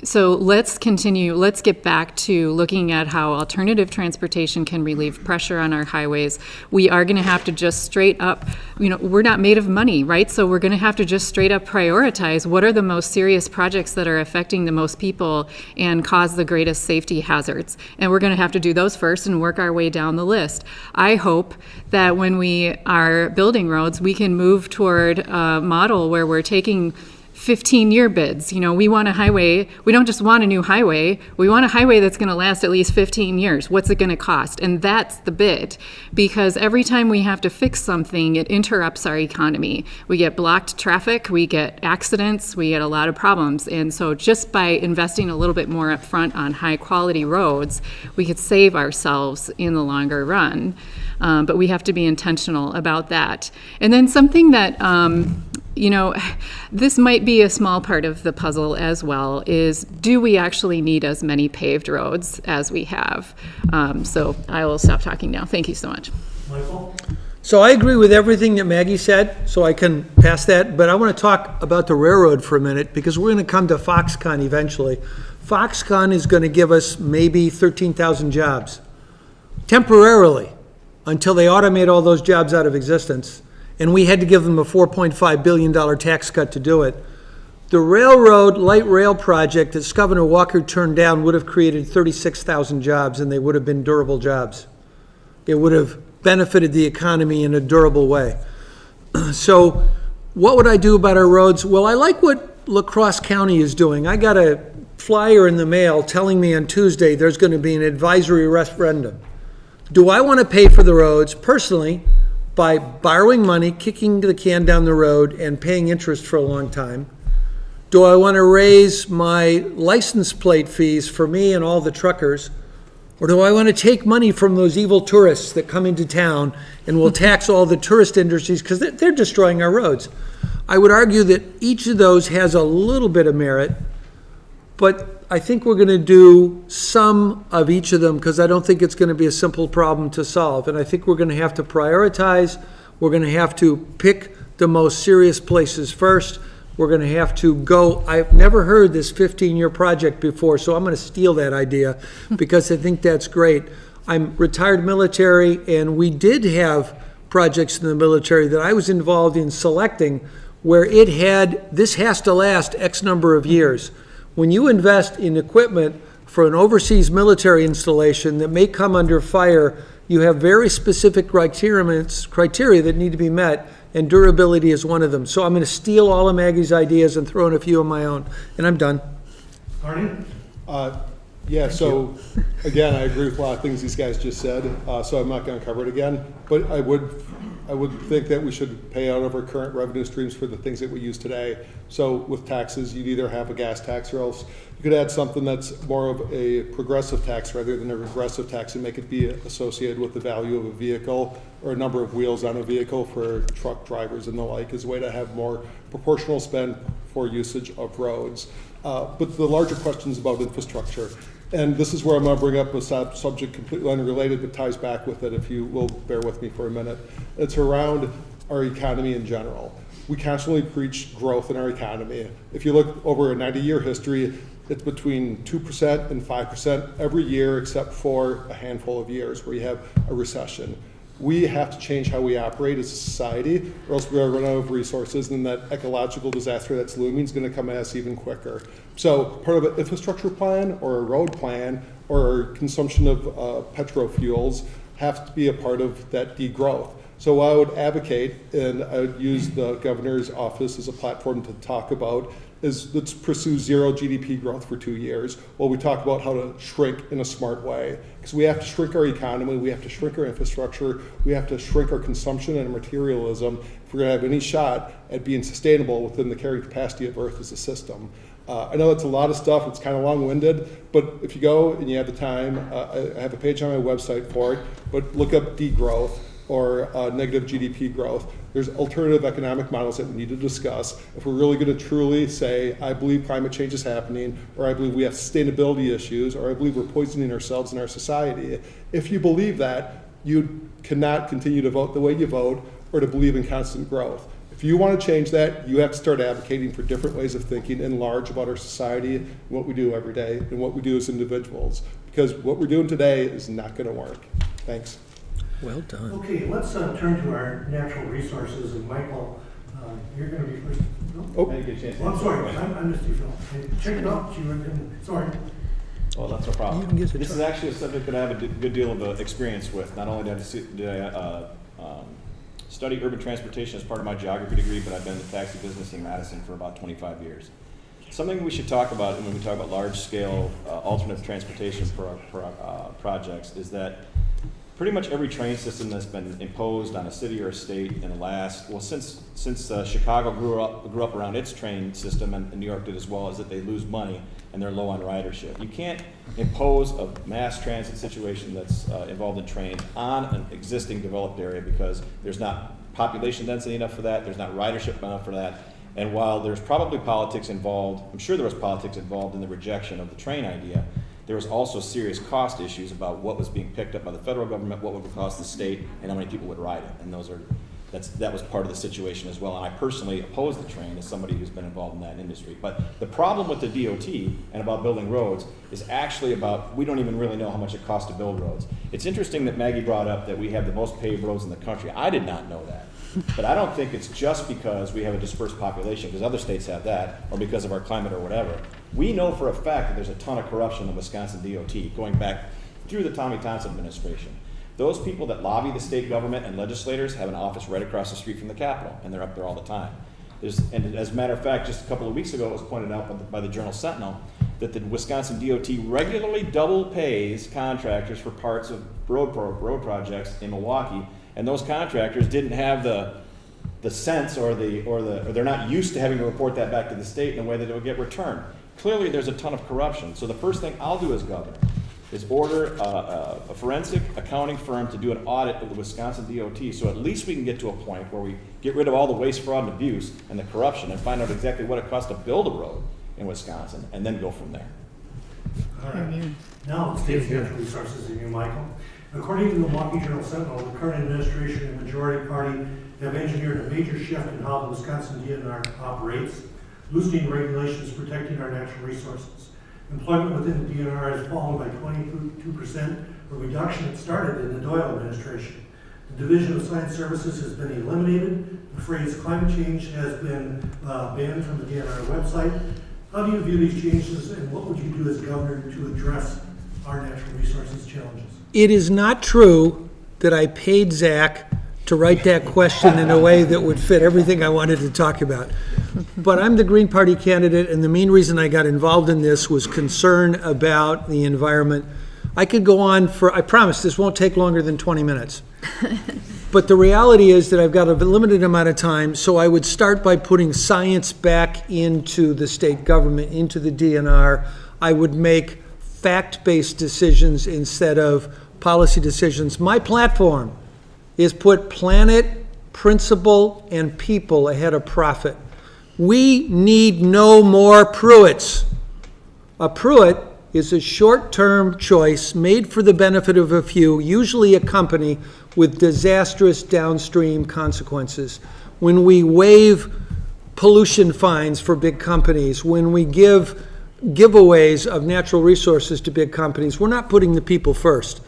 So let's continue, let's get back to looking at how alternative transportation can relieve pressure on our highways. We are gonna have to just straight up, we're not made of money, right? So we're gonna have to just straight up prioritize what are the most serious projects that are affecting the most people and cause the greatest safety hazards. And we're gonna have to do those first and work our way down the list. I hope that when we are building roads, we can move toward a model where we're taking 15-year bids. We want a highway. We don't just want a new highway. We want a highway that's going to last at least 15 years. What's it going to cost? And that's the bid. Because every time we have to fix something, it interrupts our economy. We get blocked traffic, we get accidents, we get a lot of problems. And so just by investing a little bit more up front on high-quality roads, we could save ourselves in the longer run. But we have to be intentional about that. And then something that this might be a small part of the puzzle as well, is do we actually need as many paved roads as we have? So I will stop talking now. Thank you so much. Michael? So I agree with everything that Maggie said, so I can pass that, but I want to talk about the railroad for a minute, because we're going to come to Foxconn eventually. Foxconn is going to give us maybe 13,000 jobs, temporarily, until they automate all those jobs out of existence. And we had to give them a $4.5 billion tax cut to do it. The railroad, light rail project that Governor Walker turned down would have created 36,000 jobs, and they would have been durable jobs. It would have benefited the economy in a durable way. So what would I do about our roads? Well, I like what La Crosse County is doing. I got a flyer in the mail telling me on Tuesday there's going to be an advisory referendum. Do I want to pay for the roads personally by borrowing money, kicking the can down the road, and paying interest for a long time? Do I want to raise my license plate fees for me and all the truckers? Or do I want to take money from those evil tourists that come into town and will tax all the tourist industries because they're destroying our roads? I would argue that each of those has a little bit of merit, but I think we're going to do some of each of them because I don't think it's going to be a simple problem to solve. And I think we're going to have to prioritize. We're going to have to pick the most serious places first. We're going to have to go, I've never heard this 15-year project before, so I'm going to steal that idea because I think that's great. I'm retired military, and we did have projects in the military that I was involved in selecting where it had, this has to last X number of years. When you invest in equipment for an overseas military installation that may come under fire, you have very specific criteria that need to be met, and durability is one of them. So I'm going to steal all of Maggie's ideas and throw in a few of my own, and I'm done. Arnie? Yeah, so, again, I agree with a lot of things these guys just said, so I'm not gonna cover it again. But I would think that we should pay out of our current revenue streams for the things that we use today. So with taxes, you'd either have a gas tax or else you could add something that's more of a progressive tax rather than a regressive tax and make it be associated with the value of a vehicle or a number of wheels on a vehicle for truck drivers and the like, as a way to have more proportional spend for usage of roads. But the larger questions about infrastructure, and this is where I'm going to bring up a subject completely unrelated but ties back with it, if you will bear with me for a minute. It's around our economy in general. We constantly preach growth in our economy. If you look over a 90-year history, it's between 2% and 5% every year except for a handful of years where you have a recession. We have to change how we operate as a society, or else we're going to run out of resources, and that ecological disaster that's looming is going to come at us even quicker. So part of an infrastructure plan or a road plan or consumption of petrofuels have to be a part of that degrowth. So I would advocate, and I would use the governor's office as a platform to talk about, is let's pursue zero GDP growth for 2 years while we talk about how to shrink in a smart way. Because we have to shrink our economy, we have to shrink our infrastructure, we have to shrink our consumption and materialism if we're going to have any shot at being sustainable within the carrying capacity of Earth as a system. I know that's a lot of stuff, it's kind of long-winded, but if you go and you have the time, I have a page on my website for it, but look up degrowth or negative GDP growth. There's alternative economic models that we need to discuss if we're really going to truly say, I believe climate change is happening, or I believe we have sustainability issues, or I believe we're poisoning ourselves and our society. If you believe that, you cannot continue to vote the way you vote or to believe in constant growth. If you want to change that, you have to start advocating for different ways of thinking in large about our society and what we do every day and what we do as individuals. Because what we're doing today is not going to work. Thanks. Well done. Okay, let's turn to our natural resources, and Michael, you're going to be first. No? Oh, I didn't get a chance to Well, I'm answer sorry, the question. I missed you, Phil. Check it out, you were, sorry. Well, that's no problem. You can get the This is truck. actually a subject that I have a good deal of experience with. Not only did I study urban transportation as part of my geography degree, but I've been in the taxi business in Madison for about 25 years. Something we should talk about when we talk about large-scale alternative transportation projects is that pretty much every train system that's been imposed on a city or a state in the last, well, since Chicago grew up around its train system, and New York did as well, is that they lose money and they're low on ridership. You can't impose a mass transit situation that's involved in trains on an existing developed area because there's not population density enough for that, there's not ridership enough for that, and while there's probably politics involved, I'm sure there was politics involved in the rejection of the train idea, there was also serious cost issues about what was being picked up by the federal government, what would it cost the state, and how many people would ride it. And that was part of the situation as well. And I personally oppose the train as somebody who's been involved in that industry. But the problem with the DOT and about building roads is actually about, we don't even really know how much it costs to build roads. It's interesting that Maggie brought up that we have the most paved roads in the country. I did not know that. But I don't think it's just because we have a dispersed population, because other states have that, or because of our climate or whatever. We know for a fact that there's a ton of corruption in the Wisconsin DOT, going back through the Tommy Thompson administration. Those people that lobby the state government and legislators have an office right across the street from the Capitol, and they're up there all the time. And as a matter of fact, just a couple of weeks ago, it was pointed out by the Journal Sentinel that the Wisconsin DOT regularly double pays contractors for parts of road projects in Milwaukee, and those contractors didn't have the sense or they're not used to having to report that back to the state in a way that it would get returned. Clearly, there's a ton of corruption. So the first thing I'll do as governor is order a forensic accounting firm to do an audit of the Wisconsin DOT, so at least we can get to a point where we get rid of all the waste, fraud, and abuse and the corruption and find out exactly what it costs to build a road in Wisconsin, and then go from there. All right. Now, the state's natural resources in you, Michael. According to the Milwaukee Journal Sentinel, the current administration and majority party have engineered a major shift in how the Wisconsin DNR operates, loosening regulations protecting our natural resources. Employment within the DNR has fallen by 22%, a reduction that started in the Doyle administration. The Division of Science Services has been eliminated. The phrase climate change has been banned from the DNR website. How do you view these changes, and what would you do as governor to address our natural resources challenges? It is not true that I paid Zach to write that question in a way that would fit everything I wanted to talk about. But I'm the Green Party candidate, and the main reason I got involved in this was concern about the environment. I could go on for, I promise this won't take longer than 20 minutes. But the reality is that I've got a limited amount of time, so I would start by putting science back into the state government, into the DNR. I would make fact-based decisions instead of policy decisions. My platform is put planet, principle, and people ahead of profit. We need no more Pruitts. A Pruitt is a short-term choice made for the benefit of a few, usually a company with disastrous downstream consequences. When we waive pollution fines for big companies, when we give giveaways of natural resources to big companies, we're not putting the people first.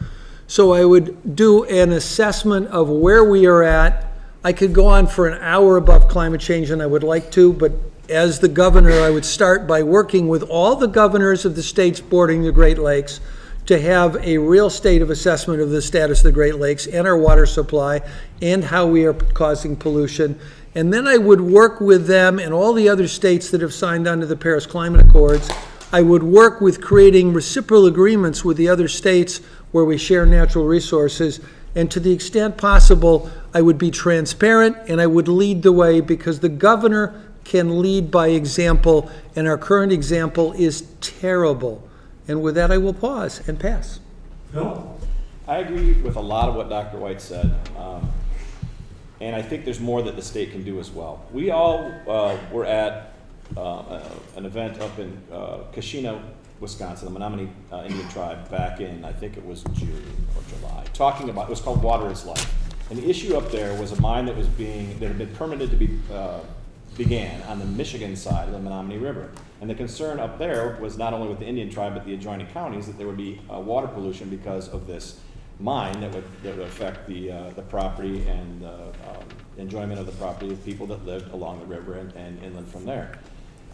So I would do an assessment of where we are at. I could go on for an hour about climate change, and I would like to, but as the governor, I would start by working with all the governors of the states bordering the Great Lakes to have a real state of assessment of the status of the Great Lakes and our water supply and how we are causing pollution. And then I would work with them and all the other states that have signed on to the Paris Climate Accords. I would work with creating reciprocal agreements with the other states where we share natural resources. And to the extent possible, I would be transparent and I would lead the way, because the governor can lead by example, and our current example is terrible. And with that, I will pause and pass. Phil? I agree with a lot of what Dr. White said, and I think there's more that the state can do as well. We all were at an event up in Kashina, Wisconsin, the Menominee Indian tribe, back in, I think it was June or July, talking about, it was called Water is Life. And the issue up there was a mine that had been permitted to be began on the Michigan side of the Menominee River. And the concern up there was not only with the Indian tribe, but the adjoining counties, that there would be water pollution because of this mine that would affect the property and enjoyment of the property of people that lived along the river and inland from there.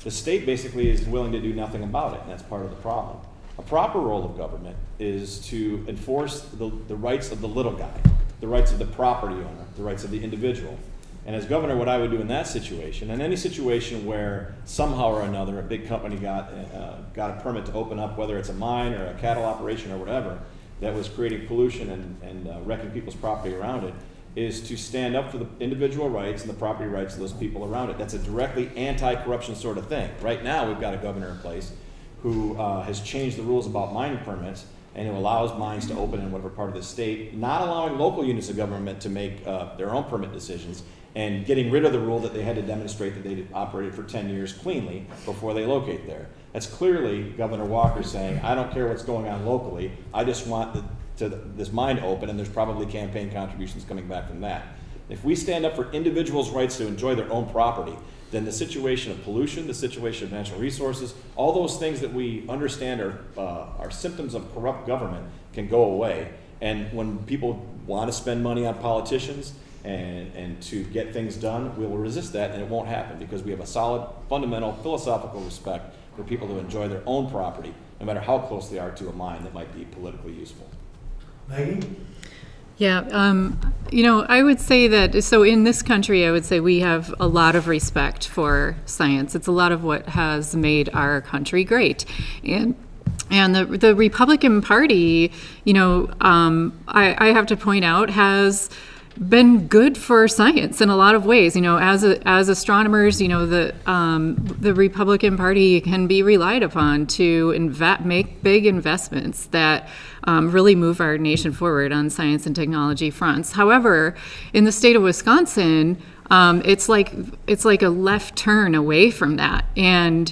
The state basically is willing to do nothing about it, and that's part of the problem. A proper role of government is to enforce the rights of the little guy, the rights of the property owner, the rights of the individual. And as governor, what I would do in that situation, and any situation where somehow or another a big company got a permit to open up, whether it's a mine or a cattle operation or whatever, that was creating pollution and wrecking people's property around it, is to stand up for the individual rights and the property rights of those people around it. That's a directly anti-corruption sort of thing. Right now, we've got a governor in place who has changed the rules about mining permits, and who allows mines to open in whatever part of the state, not allowing local units of government to make their own permit decisions, and getting rid of the rule that they had to demonstrate that they operated for 10 years cleanly before they locate there. That's clearly Governor Walker saying, I don't care what's going on locally, I just want this mine to open, and there's probably campaign contributions coming back from that. If we stand up for individuals' rights to enjoy their own property, then the situation of pollution, the situation of natural resources, all those things that we understand are symptoms of corrupt government can go away. And when people want to spend money on politicians and to get things done, we will resist that, and it won't happen, because we have a solid, fundamental, philosophical respect for people to enjoy their own property, no matter how close they are to a mine that might be politically useful. Maggie? Yeah, I would say that, so in this country, I would say we have a lot of respect for science. It's a lot of what has made our country great. And And the Republican Party, I have to point out, has been good for science in a lot of ways. As astronomers, the Republican Party can be relied upon to make big investments that really move our nation forward on science and technology fronts. However, in the state of Wisconsin, it's like a left turn away from that. And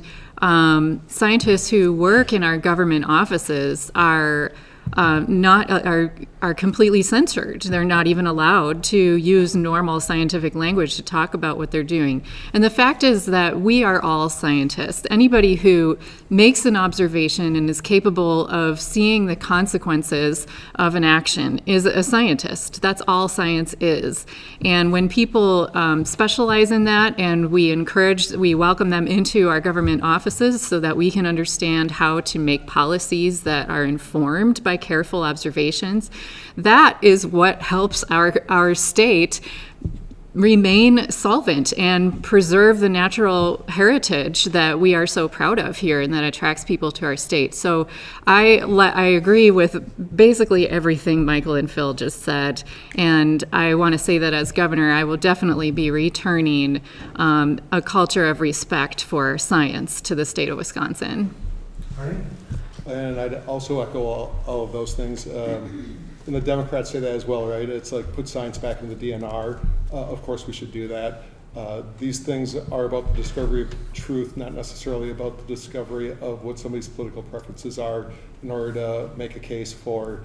scientists who work in our government offices are completely censored. They're not even allowed to use normal scientific language to talk about what they're doing. And the fact is that we are all scientists. Anybody who makes an observation and is capable of seeing the consequences of an action is a scientist. That's all science is. And when people specialize in that, and we welcome them into our government offices so that we can understand how to make policies that are informed by careful observations, that is what helps our state remain solvent and preserve the natural heritage that we are so proud of here and that attracts people to our state. So I agree with basically everything Michael and Phil just said, and I want to say that as governor, I will definitely be returning a culture of respect for science to the state of Wisconsin. All right. And I'd also echo all of those things. And the Democrats say that as well, right? It's like put science back in the DNR. Of course we should do that. These things are about the discovery of truth, not necessarily about the discovery of what somebody's political preferences are in order to make a case for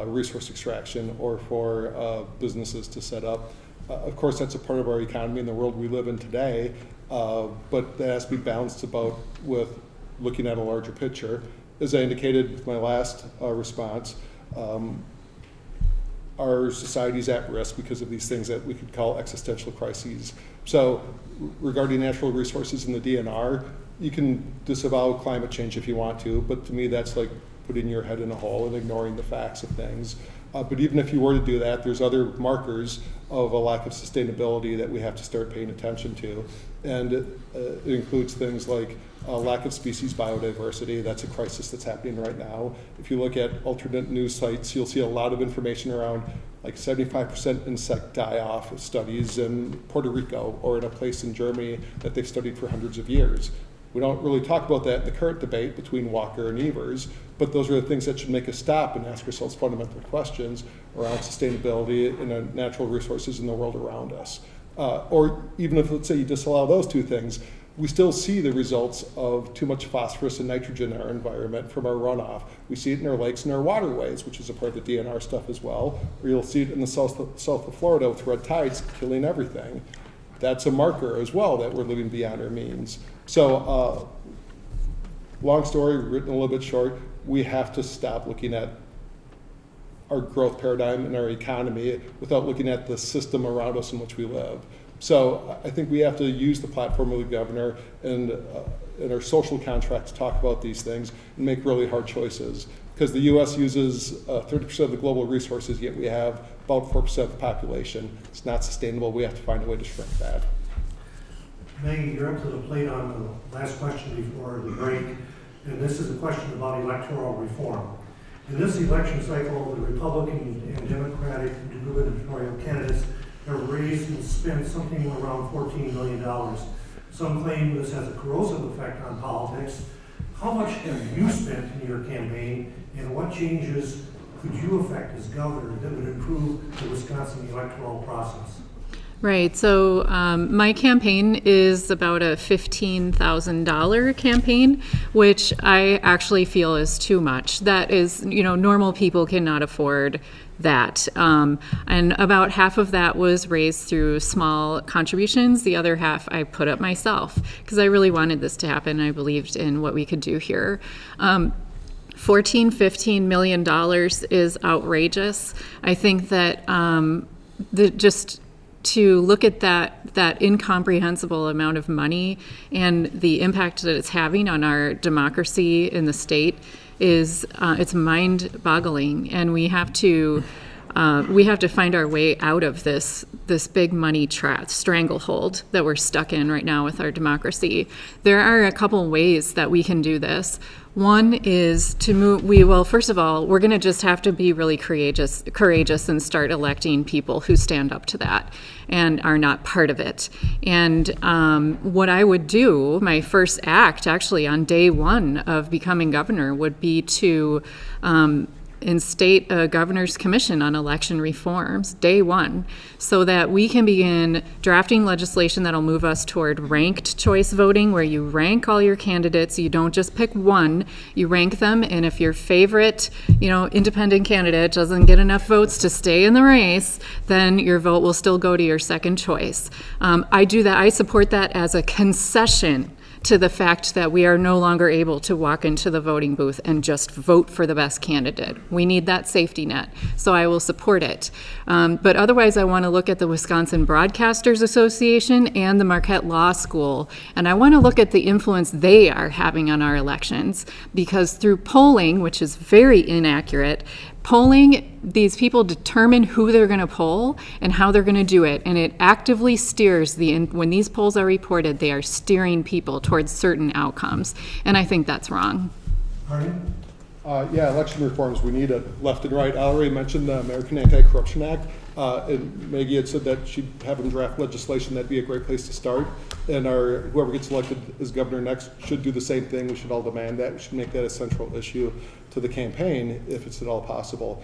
resource extraction or for businesses to set up. Of course, that's a part of our economy and the world we live in today, but that has to be balanced with looking at a larger picture. As I indicated with my last response, our society's at risk because of these things that we could call existential crises. So regarding natural resources in the DNR, you can disavow climate change if you want to, but to me that's like putting your head in a hole and ignoring the facts of things. But even if you were to do that, there's other markers of a lack of sustainability that we have to start paying attention to. And it includes things like lack of species biodiversity. That's a crisis that's happening right now. If you look at alternate news sites, you'll see a lot of information around like 75% insect die-off studies in Puerto Rico or in a place in Germany that they've studied for hundreds of years. We don't really talk about that in the current debate between Walker and Evers, but those are the things that should make us stop and ask ourselves fundamental questions around sustainability and natural resources in the world around us. Or even if, let's say, you disallow those two things, we still see the results of too much phosphorus and nitrogen in our environment from our runoff. We see it in our lakes and our waterways, which is a part of the DNR stuff as well, or you'll see it in the south of Florida with red tides killing everything. That's a marker as well that we're living beyond our means. So, long story, written a little bit short, we have to stop looking at our growth paradigm and our economy without looking at the system around us in which we live. So I think we have to use the platform of the governor and our social contract to talk about these things and make really hard choices. Because the U.S. uses 30% of the global resources, yet we have about 4% of the population. It's not sustainable. We have to find a way to shrink that. Maggie, you're up to the plate on the last question before the break, and this is a question about electoral reform. In this election cycle, the Republican and Democratic gubernatorial candidates have raised and spent something around $14 million. Some claim this has a corrosive effect on politics. How much have you spent in your campaign, and what changes could you affect as governor that would improve the Wisconsin electoral process? Right. So my campaign is about a $15,000 campaign, which I actually feel is too much. That is, normal people cannot afford that. And about half of that was raised through small contributions. The other half I put up myself because I really wanted this to happen. I believed in what we could do here. $15 million is outrageous. I think that to look at that incomprehensible amount of money and the impact that it's having on our democracy in the state is it's mind-boggling, and we have to we have to find our way out of this big money stranglehold that we're stuck in right now with our democracy. There are a couple ways that we can do this. One is to move, first of all, we're going to just have to be really courageous and start electing people who stand up to that and are not part of it. And what I would do, my first act actually on day one of becoming governor would be to instate a governor's commission on election reforms, day one, so that we can begin drafting legislation that'll move us toward ranked choice voting, where you rank all your candidates. You don't just pick one, you rank them, and if your favorite, independent candidate doesn't get enough votes to stay in the race, then your vote will still go to your second choice. I support that as a concession to the fact that we are no longer able to walk into the voting booth and just vote for the best candidate. We need that safety net, so I will support it. But otherwise, I want to look at the Wisconsin Broadcasters Association and the Marquette Law School, and I want to look at the influence they are having on our elections, because through polling, which is very inaccurate, these people determine who they're going to poll and how they're going to do it, and it actively steers when these polls are reported, they are steering people towards certain outcomes, and I think that's wrong. Arnie? Yeah, election reforms, we need it left and right. I already mentioned the American Anti-Corruption Act, and Maggie had said that she'd have them draft legislation. That'd be a great place to start. And whoever gets elected as governor next should do the same thing. We should all demand that. We should make that a central issue to the campaign if it's at all possible.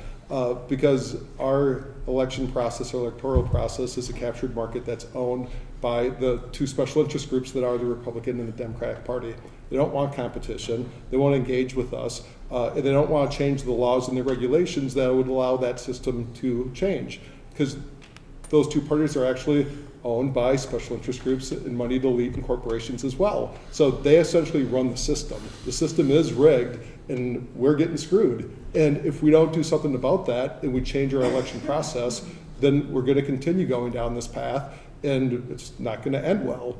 Because our election process, our electoral process, is a captured market that's owned by the two special interest groups that are the Republican and the Democratic Party. They don't want competition. They won't engage with us. And they don't want to change the laws and the regulations that would allow that system to change. Because those two parties are actually owned by special interest groups and moneyed elite and corporations as well. So they essentially run the system. The system is rigged, and we're getting screwed. And if we don't do something about that and we change our election process, then we're going to continue going down this path, and it's not going to end well.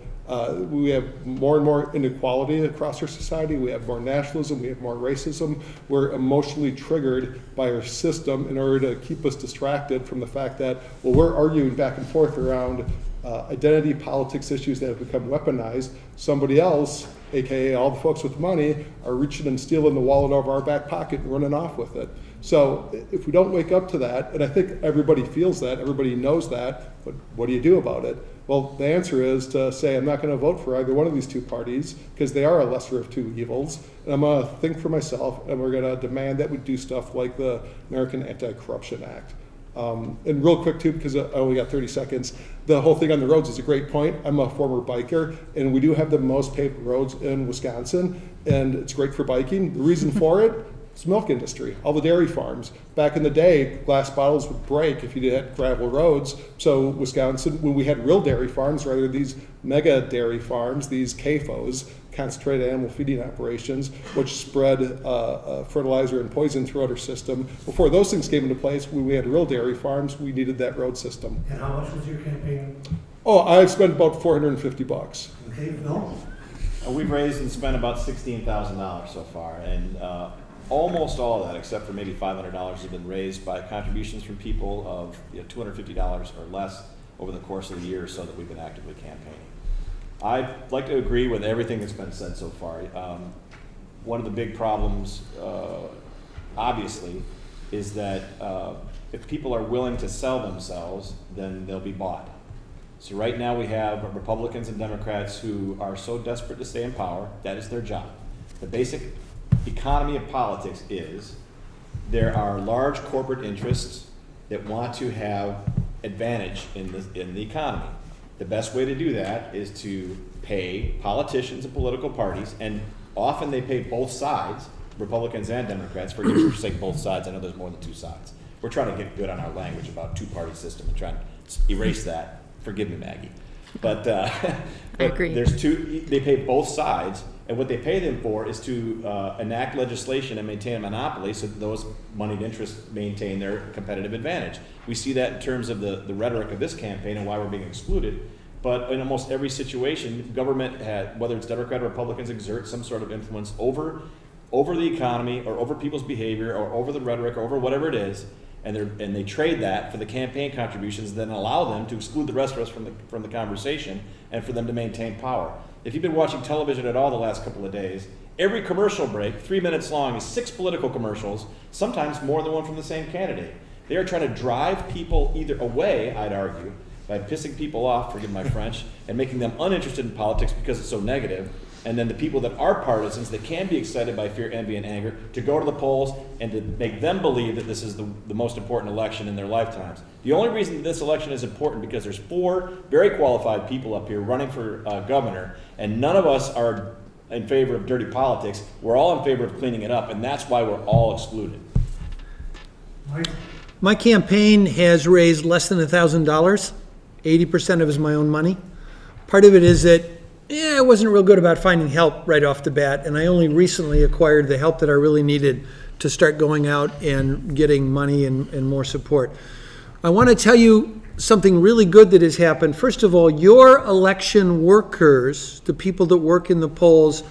We have more and more inequality across our society. We have more nationalism. We have more racism. We're emotionally triggered by our system in order to keep us distracted from the fact that, well, we're arguing back and forth around identity politics issues that have become weaponized. Somebody else, AKA all the folks with money, are reaching and stealing the wallet out of our back pocket and running off with it. So if we don't wake up to that, and I think everybody feels that, everybody knows that, but what do you do about it? Well, the answer is to say, I'm not going to vote for either one of these two parties because they are a lesser of two evils. And I'm going to think for myself, and we're going to demand that we do stuff like the American Anti-Corruption Act. And real quick too, because I only got 30 seconds, the whole thing on the roads is a great point. I'm a former biker, and we do have the most paved roads in Wisconsin, and it's great for biking. The reason for it, it's the milk industry, all the dairy farms. Back in the day, glass bottles would break if you had gravel roads. So Wisconsin, when we had real dairy farms, rather than these mega dairy farms, these CAFOs, concentrated animal feeding operations, which spread fertilizer and poison throughout our system. Before those things came into place, when we had real dairy farms, we needed that road system. And how much was your campaign? Oh, I've spent about $450. Okay, Phil? We've raised and spent about $16,000 so far, and almost all of that, except for maybe $500, has been raised by contributions from people of $250 or less over the course of the year or so that we've been actively campaigning. I'd like to agree with everything that's been said so far. One of the big problems, obviously, is that if people are willing to sell themselves, then they'll be bought. So right now we have Republicans and Democrats who are so desperate to stay in power, that is their job. The basic economy of politics is there are large corporate interests that want to have advantage in the economy. The best way to do that is to pay politicians and political parties, and often they pay both sides, Republicans and Democrats. For you to say both sides, I know there's more than two sides. We're trying to get good on our language about two-party system and trying to erase that. Forgive me, Maggie. But I agree. They pay both sides, and what they pay them for is to enact legislation and maintain a monopoly so that those moneyed interests maintain their competitive advantage. We see that in terms of the rhetoric of this campaign and why we're being excluded. But in almost every situation, government, whether it's Democrat or Republicans, exert some sort of influence over the economy or over people's behavior or over the rhetoric or over whatever it is. and they trade that for the campaign contributions, then allow them to exclude the rest of us from the conversation and for them to maintain power. If you've been watching television at all the last couple of days, every commercial break, 3 minutes long, is 6 political commercials, sometimes more than one from the same candidate. They are trying to drive people either away, I'd argue, by pissing people off, forgive my French, and making them uninterested in politics because it's so negative, and then the people that are partisans, that can be excited by fear, envy, and anger, to go to the polls and to make them believe that this is the most important election in their lifetimes. The only reason that this election is important because there's 4 very qualified people up here running for governor, and none of us are in favor of dirty politics. We're all in favor of cleaning it up, and that's why we're all excluded. Mike? My campaign has raised less than $1,000. 80% of it is my own money. Part of it is that I wasn't real good about finding help right off the bat, and I only recently acquired the help that I really needed to start going out and getting money and more support. I want to tell you something really good that has happened. First of all, your election workers, the people that work in the polls,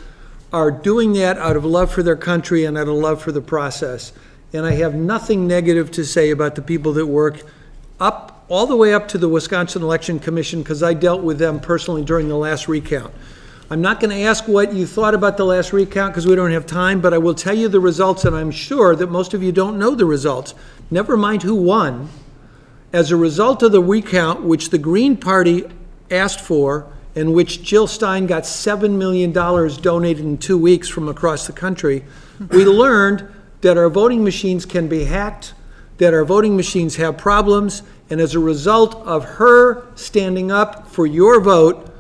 are doing that out of love for their country and out of love for the process. And I have nothing negative to say about the people that work all the way up to the Wisconsin Election Commission, because I dealt with them personally during the last recount. I'm not going to ask what you thought about the last recount because we don't have time, but I will tell you the results, and I'm sure that most of you don't know the results. Never mind who won. As a result of the recount, which the Green Party asked for, and which Jill Stein got $7 million donated in 2 weeks from across the country, we learned that our voting machines can be hacked, that our voting machines have problems, and as a result of her standing up for your vote,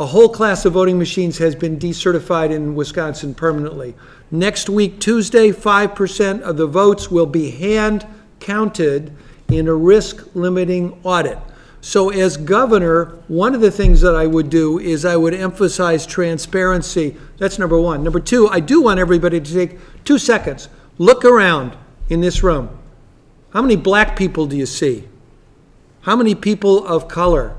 a whole class of voting machines has been decertified in Wisconsin permanently. Next week, Tuesday, 5% of the votes will be hand counted in a risk-limiting audit. So as governor, one of the things that I would do is I would emphasize transparency. That's number one. Number two, I do want everybody to take 2 seconds. Look around in this room. How many black people do you see? How many people of color?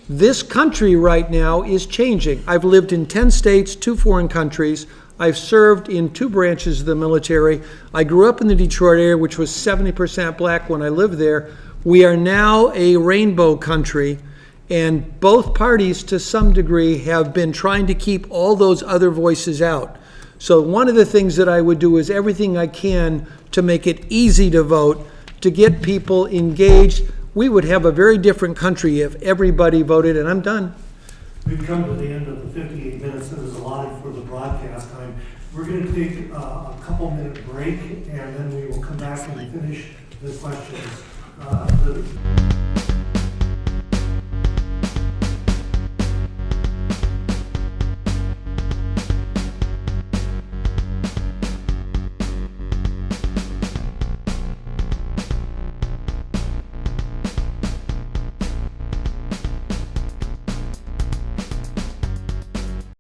This country right now is changing. I've lived in 10 states, 2 foreign countries. I've served in 2 branches of the military. I grew up in the Detroit area, which was 70% black when I lived there. We are now a rainbow country, and both parties, to some degree, have been trying to keep all those other voices out. So one of the things that I would do is everything I can to make it easy to vote, to get people engaged. We would have a very different country if everybody voted, and I'm done. We've come to the end of the 58 minutes that is allotted for the broadcast time. We're going to take a couple-minute break, and then we will come back and finish the questions.